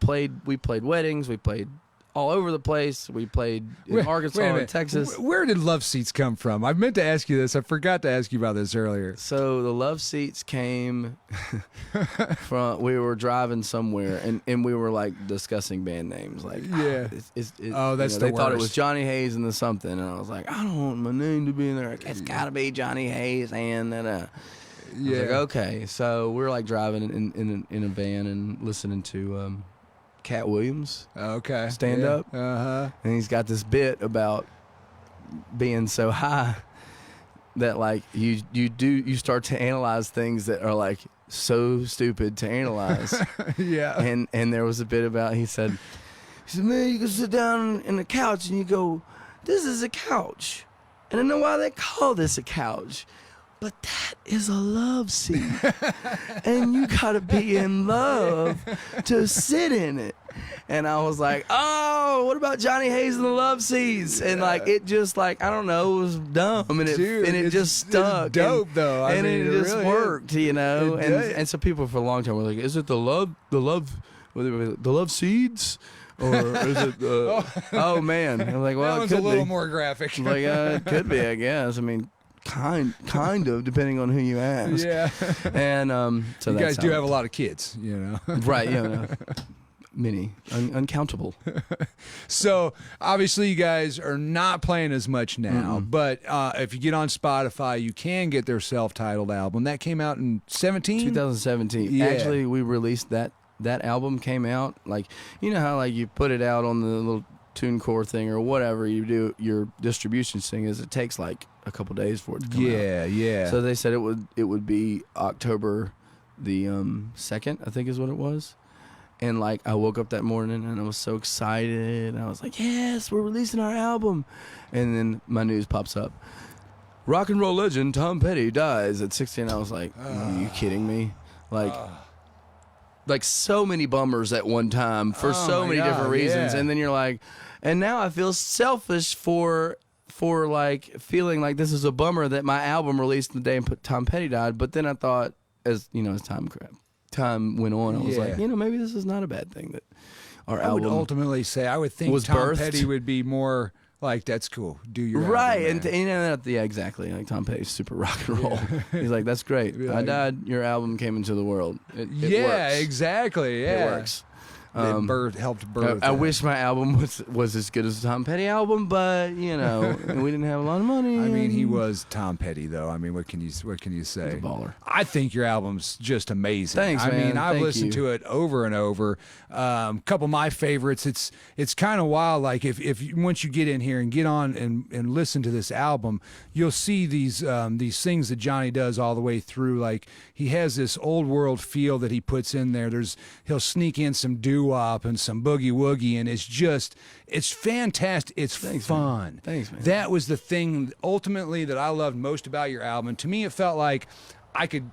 played weddings. We played all over the place. We played in Wait- Arkansas wait a and minute. Texas. Where did love seats come from? I meant to ask you this. I forgot to ask you about this earlier. So the love seats came from, we were driving somewhere and we were like discussing band names. Like, Yeah. Oh, that's they the thought it was worst. Johnny Hayes and the something. And I was like, I don't want my name to be in there. It's got to be Johnny Hayes and then I was like, okay. So we're like driving in a van and listening to Cat Williams Okay. stand up. Uh-huh. And he's got this bit about being so high that like you start to analyze things that are like so stupid to analyze. Yeah. and there was a bit about he said, man, you can sit down in a couch and you go, this is a couch. And I know why they call this a couch. But that is a love seat. And you gotta be in love to sit in it. And I was like, oh, what about Johnny Hayes and the love seats? And like it just like, I don't know, it was dumb and it Dude, it just stuck. It's dope though. I And mean, it just really worked, you know. It does. And so people for a long time were like, is it the love seeds? Or is it oh man. I'm like, well, that it one's a could little be. more graphic. Like it could be, I guess. I mean, kind of, depending on who you ask. Yeah. And so You that's guys do how- have a lot of kids, you know. right? Yeah, no. Many, uncountable. So obviously you guys are not playing as much now, but if you get on Spotify, you can get their self-titled album. That came out in 17? 2017. Yeah. Actually, we released that album came out like, you know how like you put it out on the little TuneCore thing or whatever you do your distribution thing is, it takes like a couple days for it to come out. Yeah. So they said it would be October the 2nd, I think is what it was. And like I woke up that morning and I was so excited. I was like, yes, we're releasing our album. And then my news pops up. Rock and roll legend Tom Petty dies at 60. And I was like, are you kidding me? Like so many bummers at one time for Oh so my many God, different reasons. yeah. And then you're like, and now I feel selfish for like feeling like this is a bummer that my album released the day Tom Petty died. But then I thought, as you know, as time went on, I was Yeah. like, you know, maybe this is not a bad thing that our I would album ultimately say, I would think was Tom birthed. Petty would be more like, that's cool. Do your right, album, man. and you know, yeah, exactly. Like Tom Petty's super rock and roll. He's like, that's great. Be I like- died. Your album came into the world. It yeah, works. exactly. Yeah. It works. It helped birth. I it. wish my album was as good as the Tom Petty album, but you know, we didn't have a lot of money. I mean, he and- was Tom Petty, though. I mean, what can you say? He's a baller. I think your album's just amazing. Thanks, I mean, man. I've Thank listened you. to it over and over. Couple of my favorites. It's kind of wild. Like if once you get in here and get on and listen to this album, you'll see these things that Johnny does all the way through. Like he has this old world feel that he puts in there. He'll sneak in some doo-wop and some boogie woogie, and it's fantastic. It's fun. Man. Thanks, man. That was the thing ultimately that I loved most about your album. To me, it felt like I could,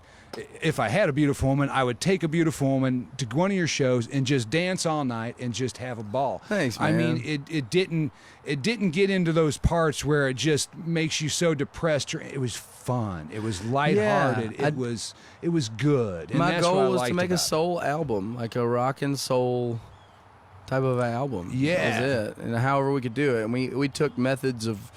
if I had a beautiful woman, I would take a beautiful woman to one of your shows and just dance all night and just have a ball. Thanks, I man. mean, it didn't get into those parts where it just makes you so depressed. It was fun. It was lighthearted. Yeah, it was good. And my that's what I goal was to liked make a about it. soul album, like a rock and soul type of album. Yeah. That was it. And however we could do it. And we took methods of,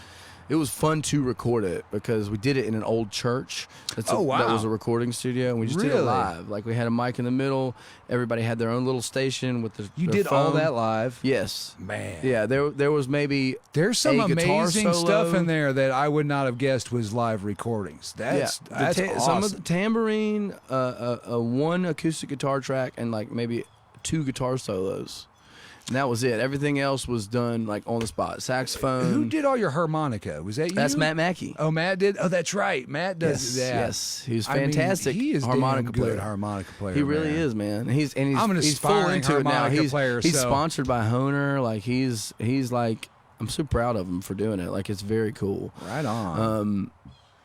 it was fun to record it because we did it in an old church. Oh, wow. That was a recording studio, and we just did it Really? live. Like we had a mic in the middle. Everybody had their own little station with You their did all phone. that live? Yes. Man. Yeah, there was maybe There's some a guitar amazing solo. stuff in there that I would not have guessed was live recordings. That's awesome. Some of the tambourine, a one acoustic guitar track, and like maybe 2 guitar solos. And that was it. Everything else was done like on the spot. Saxophone. Who did all your harmonica? Was that you? That's Matt Mackey. Oh, Matt did. Oh, that's right. Matt does that. Yes, he's I mean, fantastic. he is harmonica damn good player. harmonica player. He really man. is, man. He's I'm an he's full aspiring into it now. harmonica player, He's so- sponsored by Honer. Like he's like, I'm so proud of him for doing it. Like it's very cool. Right on.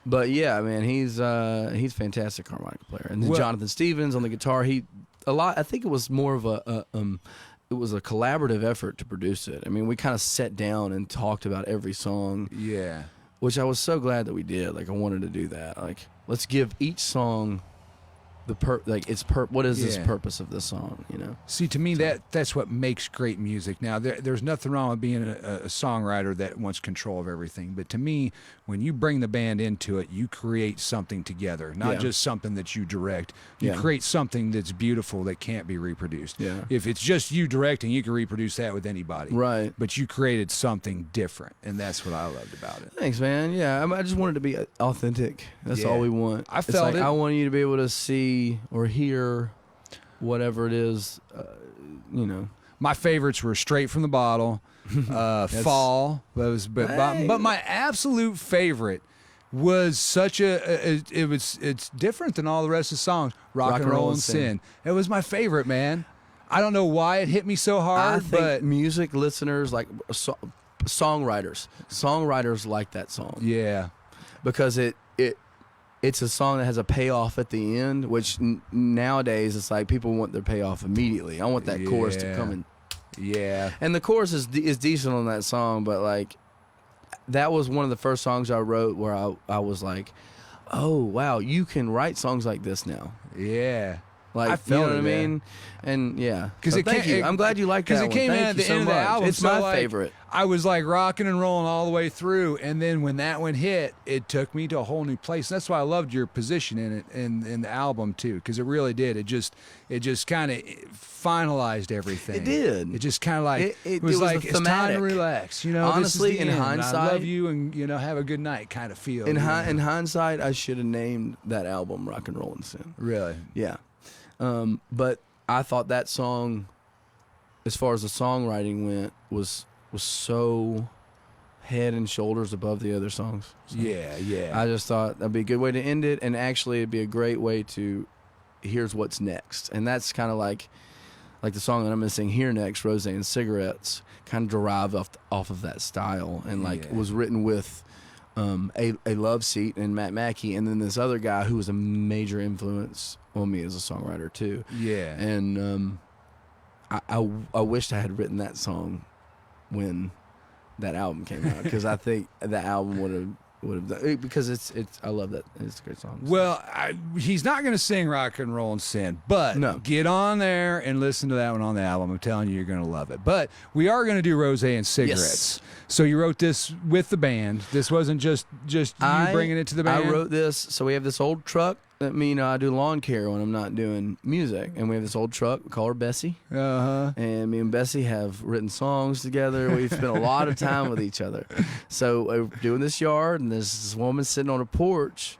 But yeah, man, he's a fantastic harmonica player. And then Well- Jonathan Stevens on the guitar. I think it was more of it was a collaborative effort to produce it. I mean, we kind of sat down and talked about every song. Yeah. Which I was so glad that we did. Like, I wanted to do that. Like, let's give each song what is this purpose of this song, you know? See, to me, that's what makes great music. Now, there's nothing wrong with being a songwriter that wants control of everything. But to me, when you bring the band into it, you create something together, not just something that you direct. You create something that's beautiful that can't be reproduced. Yeah. If it's just you directing, you can reproduce that with anybody. Right. But you created something different, and that's what I loved about it. Thanks, man. Yeah, I just wanted to be authentic. That's all we want. I felt it. I want you to be able to see or hear whatever it is, you know. My favorites were Straight from the Bottle, Fall. But my absolute favorite was it's different than all the rest of the songs. Rock and Roll and Sin. It was my favorite, man. I don't know why it hit me so hard, but music listeners, like songwriters like that song. Yeah. Because it's a song that has a payoff at the end, which nowadays it's like people want their payoff immediately. I want that chorus to come in. Yeah. And the chorus is decent on that song, but like that was one of the first songs I wrote where I was like, oh wow, you can write songs like this now. Yeah. Like, I felt you know what I man. mean? And yeah. Because thank you. I'm glad you like that one. Because it came in at the end of the album. It's my favorite. I was like rocking and rolling all the way through, and then when that one hit, it took me to a whole new place. That's why I loved your position in it in the album too, because it really did. It just kind of finalized everything. It did. It just kind of like it was was like it's time to relax. You know, honestly, this is the in end. hindsight, I love you, and you know, have a good night. Kind of feel. In hindsight, I should have named that album "Rock and Roll and Sin." Really? Yeah. But I thought that song, as far as the songwriting went, was so head and shoulders above the other songs. So yeah. I just thought that'd be a good way to end it, and actually it'd be a great way to here's what's next. And that's kind of like the song that I'm going to sing here next, Rose and Cigarettes, kind of derived off of that style, and was written with a love seat and Matt Mackey, and then this other guy who was a major influence on me as a songwriter too. Yeah. And I wished I had written that song when that album came out, because I think the album would have done, because it's I love that. It's a great song. Well, he's not going to sing Rock and Roll and Sin, but get on there and listen to that one on the album. I'm telling you, you're going to love it. But we are going to do Rose and Cigarettes. Yes. So you wrote this with the band. This wasn't just you bringing it to the band. I wrote this. So we have this old truck. I mean, I do lawn care when I'm not doing music, and we have this old truck. We call her Bessie. And me and Bessie have written songs together. We've spent a lot of time with each other. So we're doing this yard, and there's this woman sitting on a porch,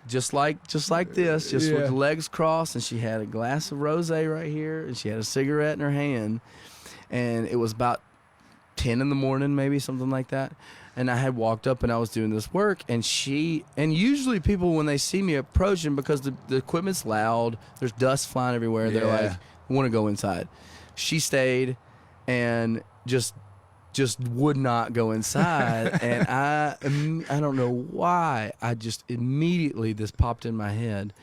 just like this, with the legs crossed, and she had a glass of rosé right here, and she had a cigarette in her hand, and it was about 10 in the morning, maybe something like that. And I had walked up and I was doing this work, and usually people, when they see me approaching, because the equipment's loud, there's dust flying everywhere, they're like, I want to go inside. She stayed and just would not go inside. And I don't know why, I just immediately, this popped in my head,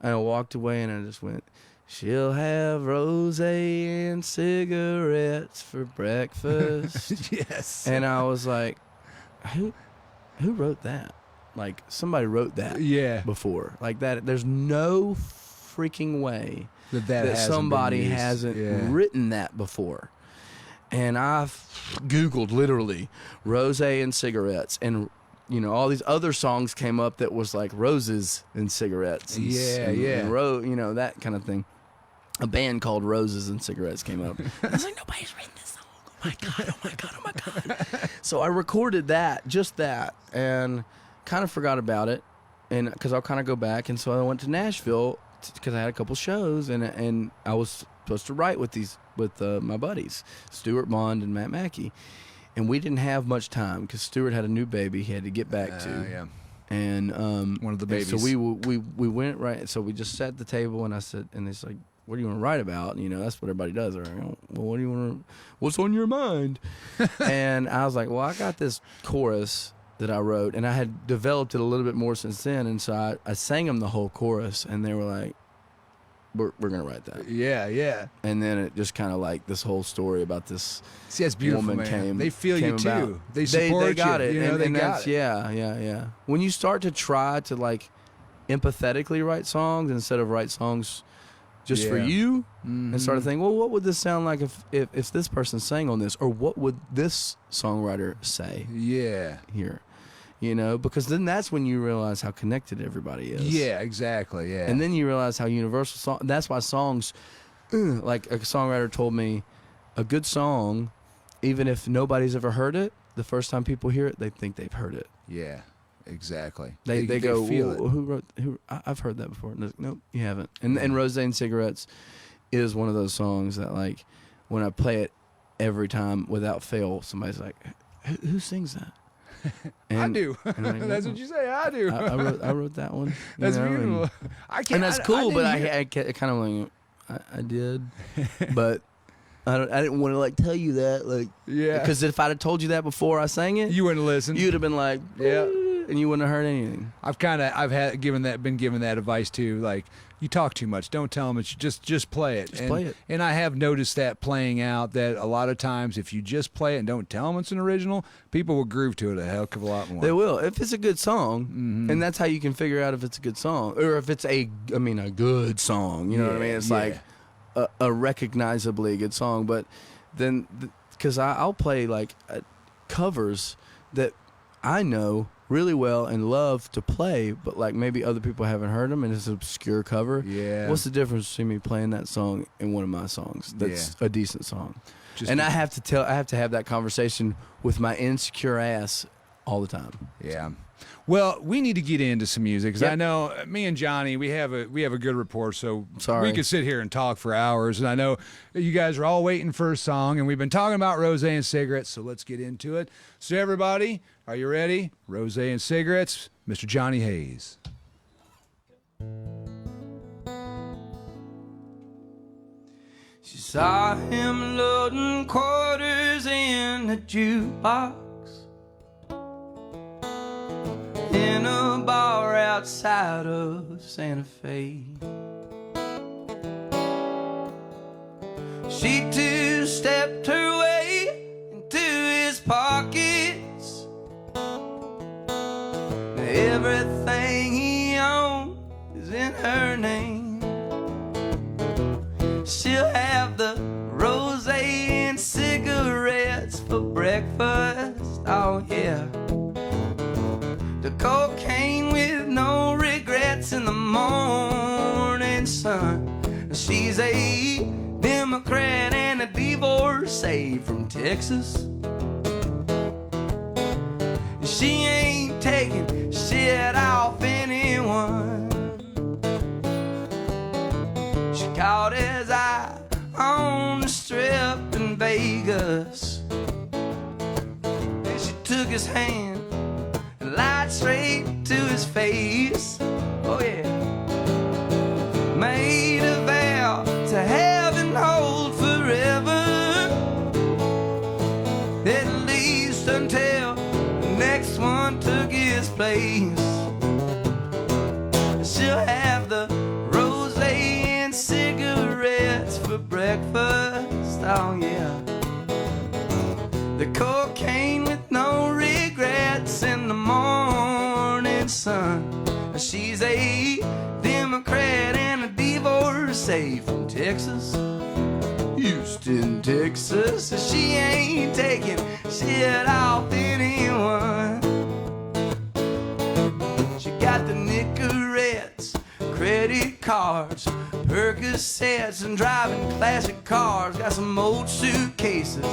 and I walked away and I just went, she'll have rosé and cigarettes for breakfast. Yes. And I was like, who wrote that? Like, somebody wrote that before. Like that. There's no freaking way that somebody hasn't written that before. And I've Googled literally rosé and cigarettes, and all these other songs came up that was like roses and cigarettes. And, and that kind of thing. A band called Roses and Cigarettes came up. I was like, nobody's written this song. Oh my God. So I recorded just that, and kind of forgot about it, and because I'll kind of go back. And so I went to Nashville because I had a couple shows, and I was supposed to write with my buddies, Stuart Bond and Matt Mackey. And we didn't have much time because Stuart had a new baby he had to get back to. Yeah. And one of the babies. So we went right. So we just sat at the table, and I said, and it's like, what do you want to write about? That's what everybody does. Right? Well, what do you want to? What's on your mind? And I was like, well, I got this chorus that I wrote, and I had developed it a little bit more since then. And so I sang them the whole chorus, and they were like, we're gonna write that. Yeah. And then it just kind of like this whole story about this See, that's beautiful, woman man. came. They feel you too. About. They support they got you. it. You know, and, they and got that's, it. Yeah. When you start to try to like empathetically write songs instead of write songs just for you, and start to think, well, what would this sound like if this person sang on this, or what would this songwriter say? Yeah. Here, you know, because then that's when you realize how connected everybody is. Yeah, exactly. Yeah. And then you realize how universal song. That's why songs, like a songwriter told me, a good song, even if nobody's ever heard it, the first time people hear it, they think they've heard it. Yeah, exactly. They go, feel it. Who wrote? I've heard that before. Nope, you haven't. And Rose and Cigarettes is one of those songs that, like, when I play it every time without fail, somebody's like, who sings that? I do. And I'm like, That's what you say. I do. I wrote that one. That's know, beautiful. I can't. And that's cool, but didn't hear- I kind of like, I did, but I didn't want to like tell you that, like, Yeah. because if I'd have told you that before I sang it, You wouldn't listen. you'd have been like, Yeah. and you wouldn't have heard anything. I've been given that advice too. Like, you talk too much. Don't tell them. It's just play it. Just play it. And I have noticed that playing out, that a lot of times if you just play it and don't tell them it's an original, people will groove to it a heck of a lot more. They will if it's a good song, and that's how you can figure out if it's a good song or if it's a good song. You know what I mean? It's like a recognizably good song. But then, because I'll play like covers that I know really well and love to play, but like maybe other people haven't heard them and it's an obscure cover. Yeah. What's the difference between me playing that song and one of my songs that's a decent song? I have to have that conversation with my insecure ass all the time. Yeah. Well, we need to get into some music because Yep. I know me and Johnny, we have a good rapport, so Sorry. we could sit here and talk for hours. And I know you guys are all waiting for a song, and we've been talking about Rose and Cigarettes, so let's get into it. So everybody, are you ready? Rose and Cigarettes, Mr. Johnny Hayes. She saw him loading quarters in the jukebox in a bar outside of Santa Fe. She two-stepped her way into his pockets. Everything he owned is in her name. She'll have the rosé and cigarettes for breakfast, oh yeah. The cocaine with no regrets in the morning sun. She's a Democrat and a divorcee from Texas. She ain't taking shit off anyone. She caught his eye on the strip in Vegas, and she took his hand and lied straight to his face. Oh yeah. Made a vow to have and hold forever, at least until the next one took his place. She'll have the rosé and cigarettes for breakfast, oh yeah. The cocaine with no regrets in the morning sun. She's a Democrat and a divorcee from Texas, Houston, Texas. She ain't taking shit off anyone. She got the Nicorettes, credit cards, Percocets, and driving classic cars. Got some old suitcases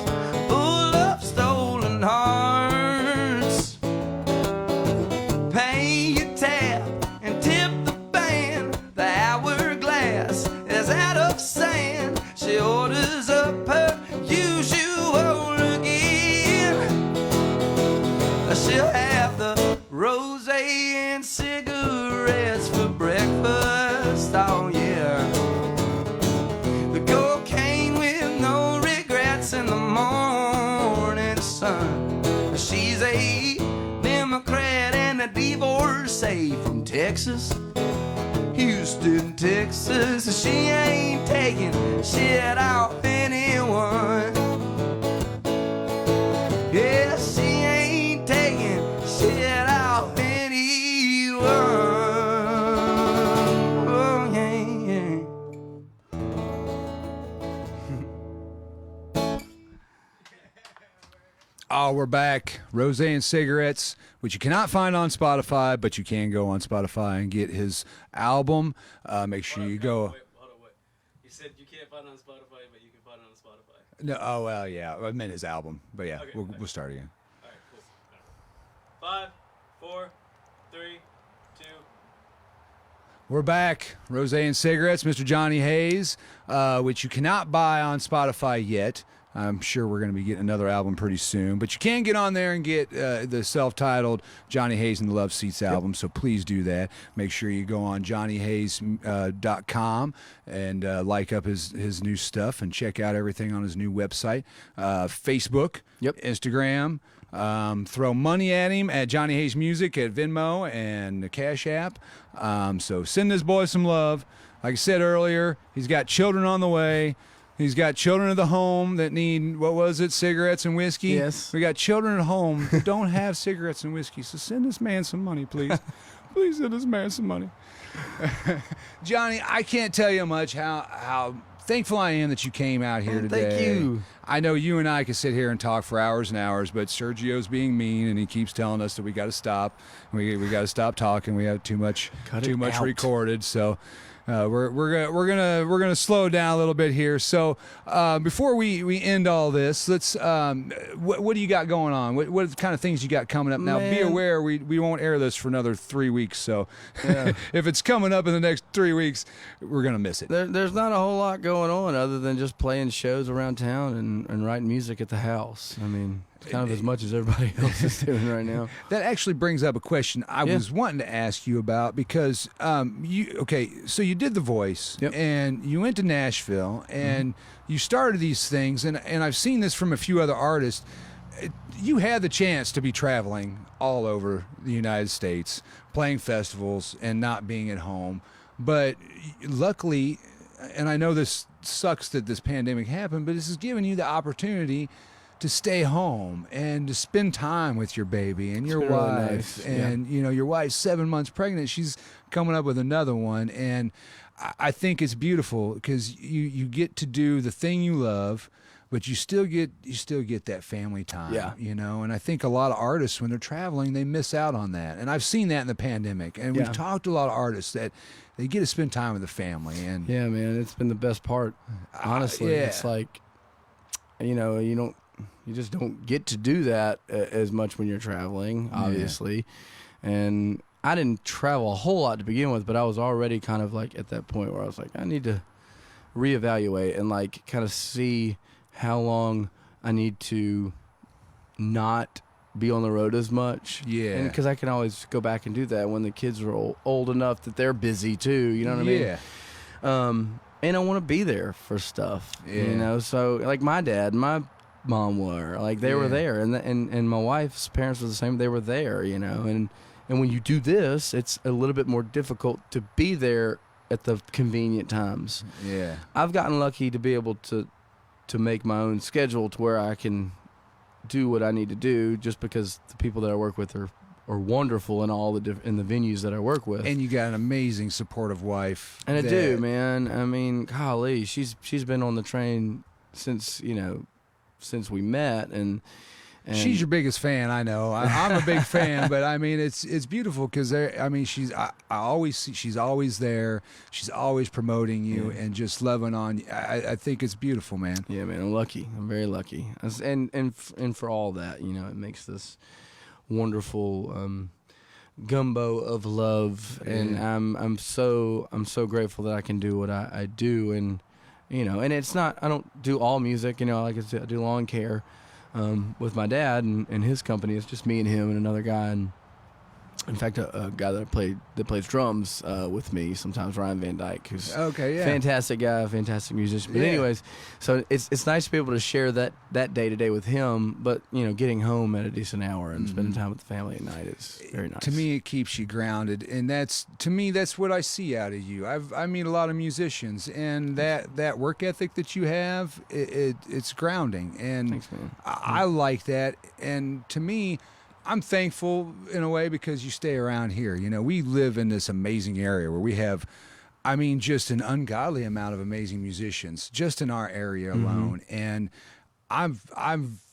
full of stolen hearts. Pay your tab and tip the band. The hourglass is out of sand. She orders up her usual again. She'll have the rosé and cigarettes for breakfast, oh yeah. The cocaine with no regrets in the morning sun. She's a Democrat and a divorcee from Texas, Houston, Texas. She ain't taking shit off anyone. Yeah, she ain't taking shit off anyone. Oh, yeah, yeah. Oh, we're back. Rose and Cigarettes, which you cannot find on Spotify, but you can go on Spotify and get his album. Make sure you go. Hold on, wait. You said you can't find it on Spotify, but you can find it on Spotify. No, oh well, yeah. I meant his album, but yeah, Okay, we'll start again. All right, cool. 5, 4, 3, 2. We're back. Rose and Cigarettes, Mr. Johnny Hayes, which you cannot buy on Spotify yet. I'm sure we're going to be getting another album pretty soon, but you can get on there and get the self-titled Johnny Hayes and the Love Seats album, so please do that. Make sure you go on johnnyhayes.com and like up his new stuff and check out everything on his new website. Facebook, Instagram. Throw money at him at Johnny Hayes Music at Venmo and the Cash App. So send this boy some love. Like I said earlier, he's got children on the way. He's got children at the home that need, what was it, cigarettes and whiskey? Yes. We got children at home that don't have cigarettes and whiskey. So send this man some money, please. Please send this man some money. Johnny, I can't tell you much how thankful I am that you came out here today. Thank you. I know you and I could sit here and talk for hours and hours, but Sergio's being mean, and he keeps telling us that we got to stop. We got to stop talking. We have too much out. recorded. So we're gonna slow down a little bit here. So before we end all this, let's what do you got going on? What kind of things you got coming up now? Man. Be aware we won't air this for another 3 weeks. So if it's coming up in the next 3 weeks, we're gonna miss it. There's not a whole lot going on other than just playing shows around town and writing music at the house. I mean, it's kind of as much as everybody else is doing right now. That actually brings up a question I was wanting to ask you about, because so you did The Voice, and you went to Nashville, and you started these things, and I've seen this from a few other artists. You had the chance to be traveling all over the United States, playing festivals and not being at home, but luckily, and I know this sucks that this pandemic happened, but this has given you the opportunity to stay home and to spend time with your baby and your wife. Really nice. And your wife's 7 months pregnant. She's coming up with another one, and I think it's beautiful because you get to do the thing you love, but you still get that family time. And I think a lot of artists, when they're traveling, they miss out on that, and I've seen that in the pandemic. And we've talked to a lot of artists that they get to spend time with the family. And yeah, man, it's been the best part. Honestly, it's like you just don't get to do that as much when you're traveling, obviously. And I didn't travel a whole lot to begin with, but I was already kind of like at that point where I was like, I need to reevaluate and like kind of see how long I need to not be on the road as much. Yeah. Because I can always go back and do that when the kids are old enough that they're busy too. You know what I mean? Yeah. And I want to be there for stuff. Yeah. So like my dad and my mom were like they were there, and my wife's parents were the same. They were there, and when you do this, it's a little bit more difficult to be there at the convenient times. Yeah, I've gotten lucky to be able to make my own schedule to where I can do what I need to do, just because the people that I work with are wonderful in all the in the venues that I work with. And you got an amazing supportive wife. And I do, man. I mean, golly, she's been on the train since we met, and she's your biggest fan. I know. I'm a big fan, but I mean, it's beautiful because I always see she's always there. She's always promoting you and just loving on you. I think it's beautiful, man. Yeah, man. I'm lucky. I'm very lucky, and for all that, it makes this wonderful gumbo of love, and I'm so grateful that I can do what I do, and and it's not, I don't do all music, like I said, I do lawn care with my dad and his company. It's just me and him and another guy, In fact, a guy that plays drums with me sometimes, Ryan Van Dyke, who's fantastic guy, fantastic musician. But anyways, so it's nice to be able to share that day to day with him. But getting home at a decent hour and spending time with the family at night is very nice. To me, it keeps you grounded, and that's what I see out of you. I meet a lot of musicians, and that work ethic that you have, it's grounding, and thanks, man. I like that. And to me, I'm thankful in a way because you stay around here. We live in this amazing area where we have, just an ungodly amount of amazing musicians just in our area alone. And I'm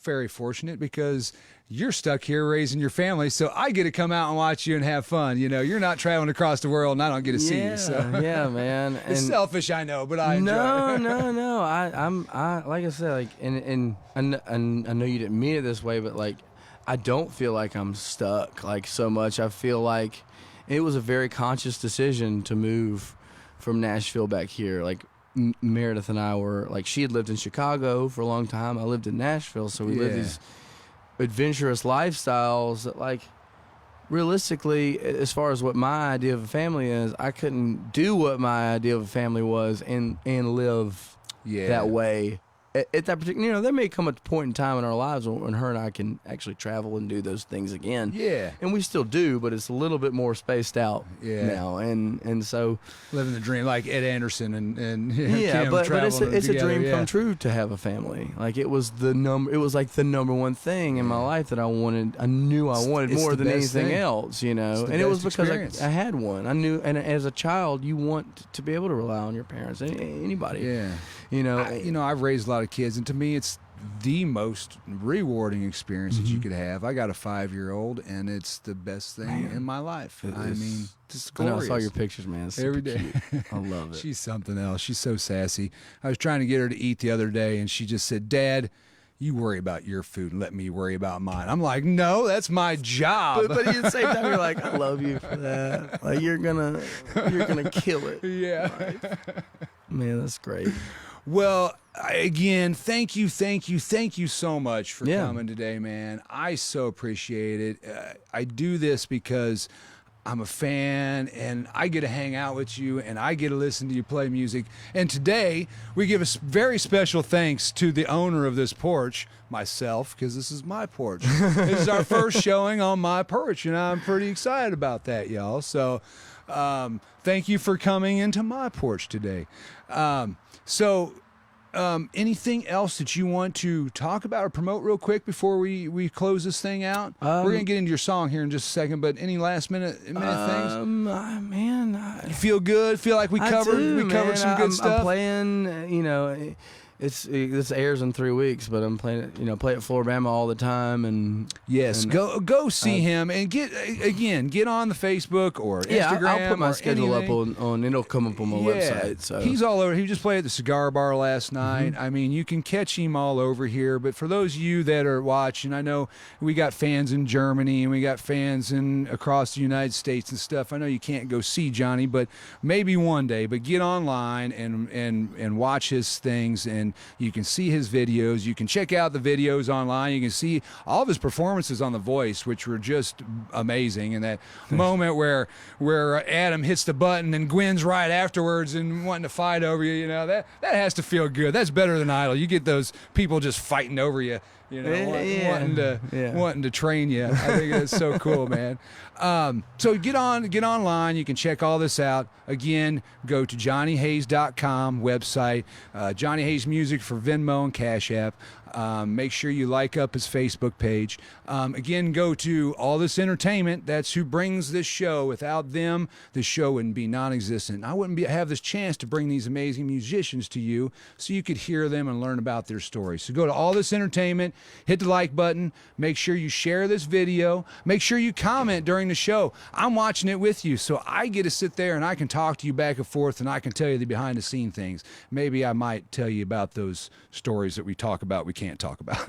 very fortunate because you're stuck here raising your family, so I get to come out and watch you and have fun. You're not traveling across the world, and I don't get to see you. So yeah, man. It's selfish, I know, but I enjoy it. No. I like I said, and I know you didn't mean it this way, but I don't feel like I'm stuck so much. I feel like it was a very conscious decision to move from Nashville back here. Meredith and I were she had lived in Chicago for a long time. I lived in Nashville, so we lived these adventurous lifestyles that realistically, as far as what my idea of a family is, I couldn't do what my idea of a family was and live that way. At that particular, there may come a point in time in our lives when her and I can actually travel and do those things again. Yeah. And we still do, but it's a little bit more spaced out now. And so living the dream like Ed Anderson and Kim but it's a together, dream come true to have a family. It was the number one thing in my life that I wanted. I knew I wanted more than anything else, and it was because I had one. I knew, and as a child, you want to be able to rely on your parents, anybody. Yeah. I've raised a lot of kids, and to me, it's the most rewarding experience that you could have. I got a 5-year-old, and it's the best thing in my life. It's glorious. I saw your pictures, man. It's every day. Cute. I love it. She's something else. She's so sassy. I was trying to get her to eat the other day, and she just said, "Dad, you worry about your food and let me worry about mine." I'm like, no, that's my job. But at the same time, you're like, I love you for that. You're gonna kill it. Yeah. Man, that's great. Well, again, thank you so much for coming today, man. I so appreciate it. I do this because I'm a fan, and I get to hang out with you, and I get to listen to you play music. And today, we give a very special thanks to the owner of this porch, myself, because this is my porch. This is our first showing on my porch, and I'm pretty excited about that, y'all. So thank you for coming into my porch today. Anything else that you want to talk about or promote real quick before we close this thing out? We're going to get into your song here in just a second, but any last minute things? Man, you feel good? Feel like we covered some good stuff? I'm playing, this airs in 3 weeks, but I'm playing it, play at Floribama all the time, and go see him and get on the Facebook or Instagram. I'll put my schedule anything. up on it'll come up on my website. So he's all over. He just played at the Cigar Bar last night. You can catch him all over here. But for those of you that are watching, I know we got fans in Germany and we got fans across the United States and stuff. I know you can't go see Johnny, but maybe one day. But get online and watch his things, and you can see his videos. You can check out the videos online. You can see all of his performances on The Voice, which were just amazing. And that moment where Adam hits the button and Gwen's right afterwards and wanting to fight over you, that has to feel good. That's better than Idol. You get those people just fighting over you, wanting to train you. I think that's so cool, man. So get online. You can check all this out. Again, go to johnnyhays.com website. Johnny Hayes Music for Venmo and Cash App. Make sure you like up his Facebook page. Again, go to All This Entertainment. That's who brings this show. Without them, this show wouldn't be non-existent. I wouldn't have this chance to bring these amazing musicians to you so you could hear them and learn about their stories. So go to All This Entertainment, hit the like button, make sure you share this video, make sure you comment during the show. I'm watching it with you, so I get to sit there and I can talk to you back and forth, and I can tell you the behind-the-scene things. Maybe I might tell you about those stories that we talk about we can't talk about.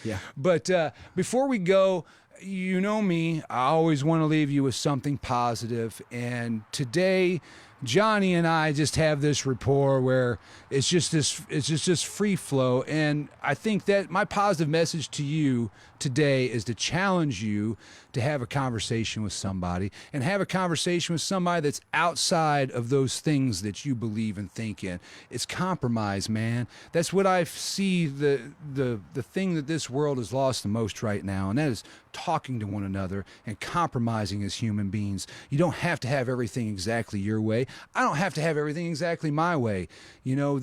Yeah. But before we go, you know me, I always want to leave you with something positive. And today, Johnny and I just have this rapport where it's just free flow. And I think that my positive message to you today is to challenge you to have a conversation with somebody, and have a conversation with somebody that's outside of those things that you believe and think in. It's compromise, man. That's what I see the thing that this world has lost the most right now, and that is talking to one another and compromising as human beings. You don't have to have everything exactly your way. I don't have to have everything exactly my way. You know,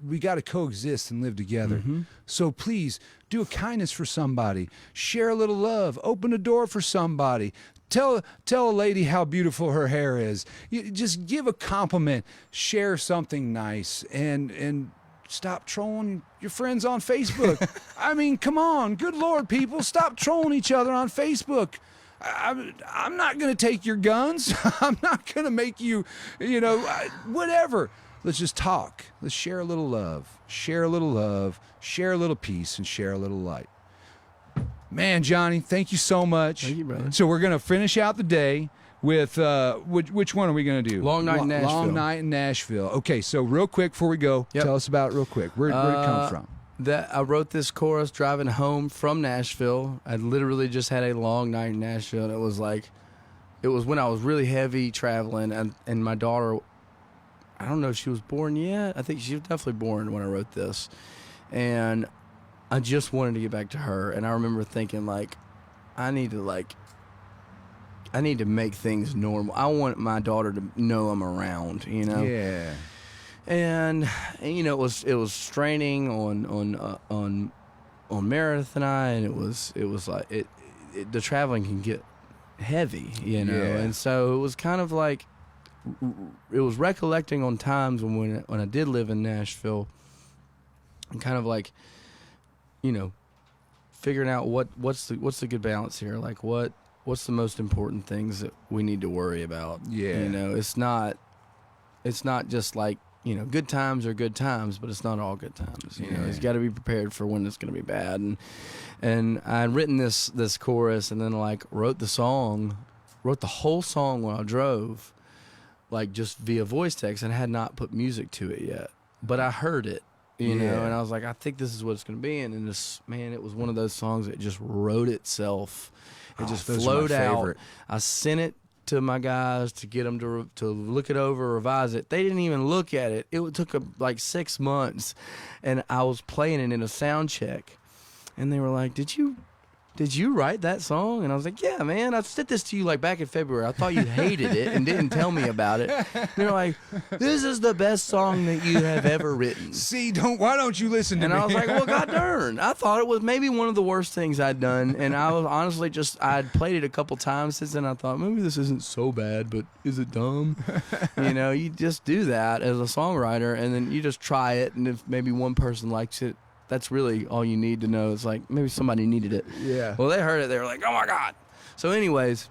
we got to coexist and live together. So please do a kindness for somebody. Share a little love. Open a door for somebody. Tell a lady how beautiful her hair is. You just give a compliment. Share something nice, and stop trolling your friends on Facebook. I mean, come on. Good Lord, people. Stop trolling each other on Facebook. I'm not going to take your guns. I'm not going to make you, whatever. Let's just talk. Let's share a little love. Share a little love. Share a little peace, and share a little light. Man, Johnny, thank you so much. Thank you, brother. So we're going to finish out the day with, which one are we going to do? Long Night in Nashville. Long Night in Nashville. Okay, so real quick before we go, Yep. tell us about it real quick. Where'd it come from? I wrote this chorus driving home from Nashville. I literally just had a long night in Nashville, and it was when I was really heavy traveling, and my daughter, I don't know if she was born yet. I think she was definitely born when I wrote this. And I just wanted to get back to her. And I remember thinking, I need to make things normal. I want my daughter to know I'm around, Yeah. And it was straining on Meredith and I, and it was like the traveling can get heavy, Yeah. and so it was kind of like it was recollecting on times when I did live in Nashville, and kind of like figuring out what's the good balance here, like what's the most important things that we need to worry about. It's not just like good times are good times, but it's not all good times. He's got to be prepared for when it's going to be bad. And I'd written this chorus, and then wrote the whole song while I drove, just via voice text, and had not put music to it yet. But I heard it, and I was like, I think this is what it's going to be. And it was one of those songs that just wrote itself. It just flowed out. I sent it to my guys to get them to look it over, revise it. They didn't even look at it. It took 6 months, and I was playing it in a sound check, and they were like, "Did you write that song?" And I was like, "Yeah, man. I sent this to you back in February. I thought you hated it and didn't tell me about it." And they're like, "This is the best song that you have ever written." See, why don't you listen to me? And I was like, well, god darn. I thought it was maybe one of the worst things I'd done. And I was honestly I'd played it a couple times since then. I thought, maybe this isn't so bad, but is it dumb? You just do that as a songwriter, and then you just try it. And if maybe one person likes it, that's really all you need to know. It's like maybe somebody needed it. Yeah. Well, they heard it. They were like, oh, my God. So anyways,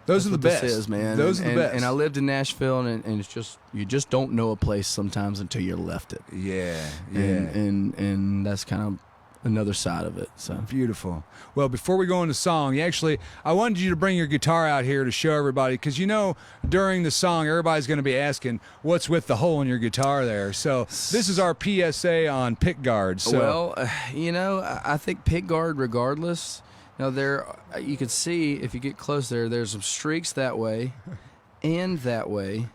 those are the best. This is, man. Those are the best. And I lived in Nashville, and it's just, you just don't know a place sometimes until you left it. Yeah. And that's kind of another side of it. So beautiful. Well, before we go into song, I wanted you to bring your guitar out here to show everybody, because during the song everybody's going to be asking what's with the hole in your guitar there. So this is our PSA on pick guard. So. Well, I think pick guard regardless. You can see if you get close there's some streaks that way and that way.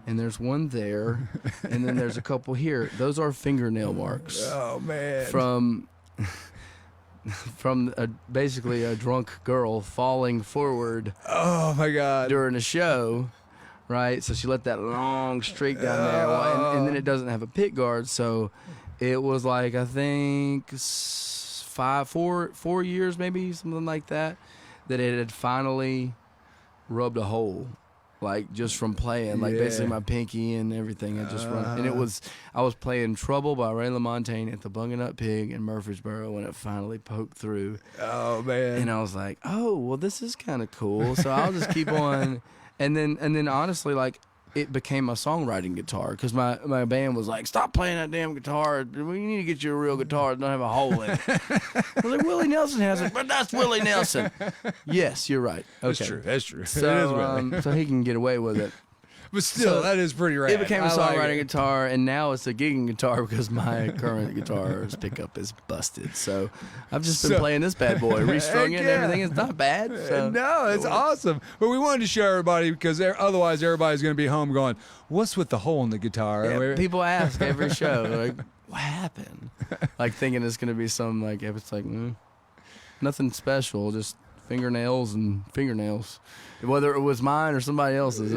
And there's one there, and then there's a couple here. Those are fingernail marks. Oh, man. From basically a drunk girl falling forward. Oh, my God. During a show, right? So she let that long streak down there, and then it doesn't have a pick guard. So it was I think 4 years, maybe something like that it had finally rubbed a hole. Just from playing, basically my pinky and everything had just run. And I was playing Trouble by Ray LaMontagne at the Bungin' Up Pig in Murfreesboro when it finally poked through. Oh, man. And I was like, oh, well, this is kind of cool. So I'll just keep on. And then honestly, it became my songwriting guitar, because my band was like, stop playing that damn guitar. We need to get you a real guitar that don't have a hole in it. I was like, Willie Nelson has it, but that's Willie Nelson. Yes, you're right. Okay. That's true. So, so he can get away with it. But still, that is pretty rad. It became a I like songwriting it. guitar, and now it's a gigging guitar because my current guitar's pickup is busted. So I've just been playing this bad boy, restrung it and everything. It's not bad. So No, it's awesome. But we wanted to show everybody because otherwise everybody's going to be home going, what's with the hole in the guitar? Yeah, people ask every show, like, what happened? Like thinking it's going to be some, like, it's like, nothing special, just fingernails and fingernails. Whether it was mine or somebody else's.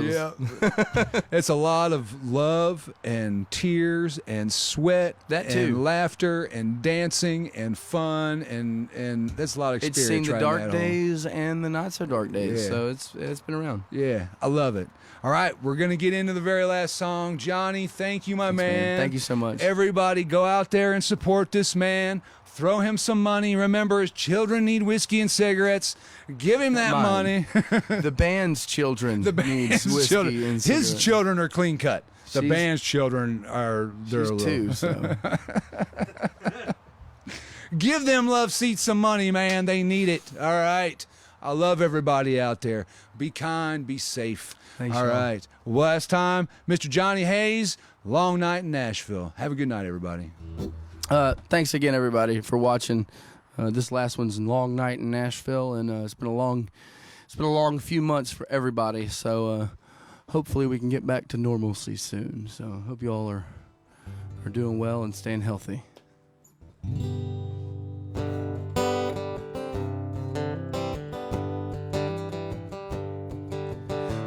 It's a lot of love and tears and sweat That too. and laughter and dancing and fun and that's a lot of experience. It's seen the writing dark that days and the not so dark days, Yeah. so it's been around. Yeah, I love it. All right, we're going to get into the very last song. Johnny, thank you, my Thanks, man. Thank you so much. Everybody go out there and support this man. Throw him some money. Remember, his children need whiskey and cigarettes. Give him that money. The band's children The needs band's whiskey children. and His cigarettes. children are clean cut. The She's- band's children are they're a She's little. 2, so Give them love seats some money, man. They need it. All right. I love everybody out there. Be kind. Be safe. Thanks, All y'all. right. Last time, Mr. Johnny Hayes. Long night in Nashville. Have a good night, everybody. thanks again, everybody, for watching. This last one's a long night in Nashville, and it's been a long few months for everybody. So hopefully we can get back to normalcy soon. So hope you all are doing well and staying healthy.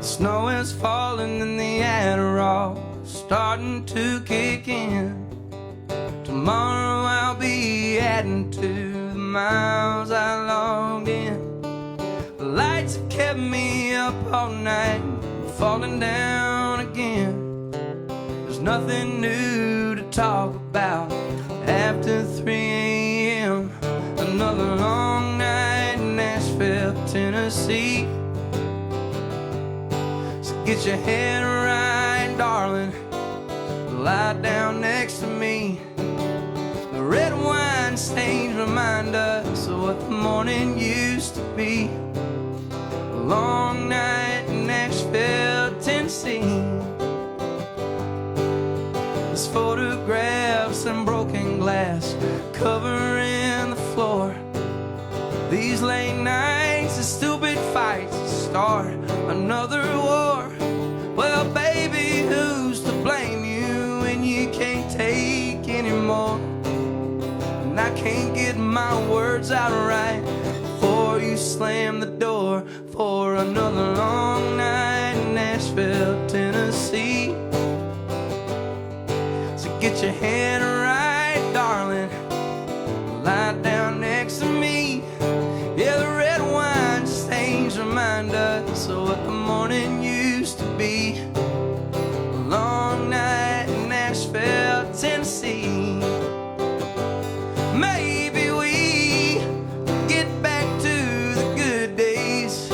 Snow is falling and the Adderall starting to kick in. Tomorrow I'll be adding to the miles I logged in. The lights have kept me up all night, falling down again. There's nothing new to talk about after 3 a.m. Another long night in Nashville, Tennessee. Get your head right, darling. Lie down next to me. The red wine stains remind us of what the morning used to be. A long night in Nashville, Tennessee. There's photographs and broken glass covering the floor. These late nights and stupid fights start another war. Well, baby, who's to blame you when you can't take anymore? And I can't get my words out right before you slam the door for another long night in Nashville, Tennessee. So get your head right, darling. Lie down next to me. Yeah, the red wine stains remind us of what the morning used to be. A long night in Nashville, Tennessee. Maybe we get back to the good days.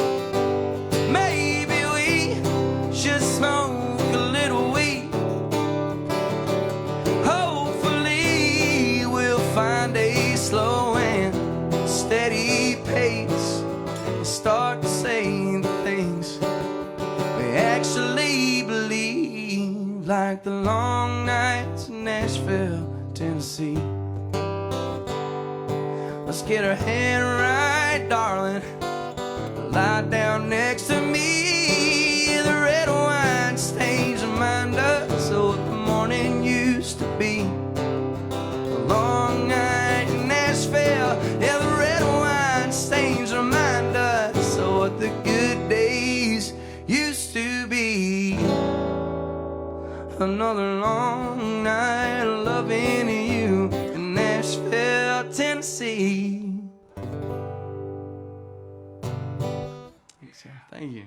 Maybe we should smoke a little weed. Hopefully we'll find a slow and steady pace and start to say the things we actually believe, like the long nights in Nashville, Tennessee. Let's get our head right, darling. Lie down next to me. The red wine stains remind us of what the morning used to be. A long night in Nashville. Yeah, the red wine stains remind us of what the good days used to be. Another long night of loving you in Nashville, Tennessee. Thank you.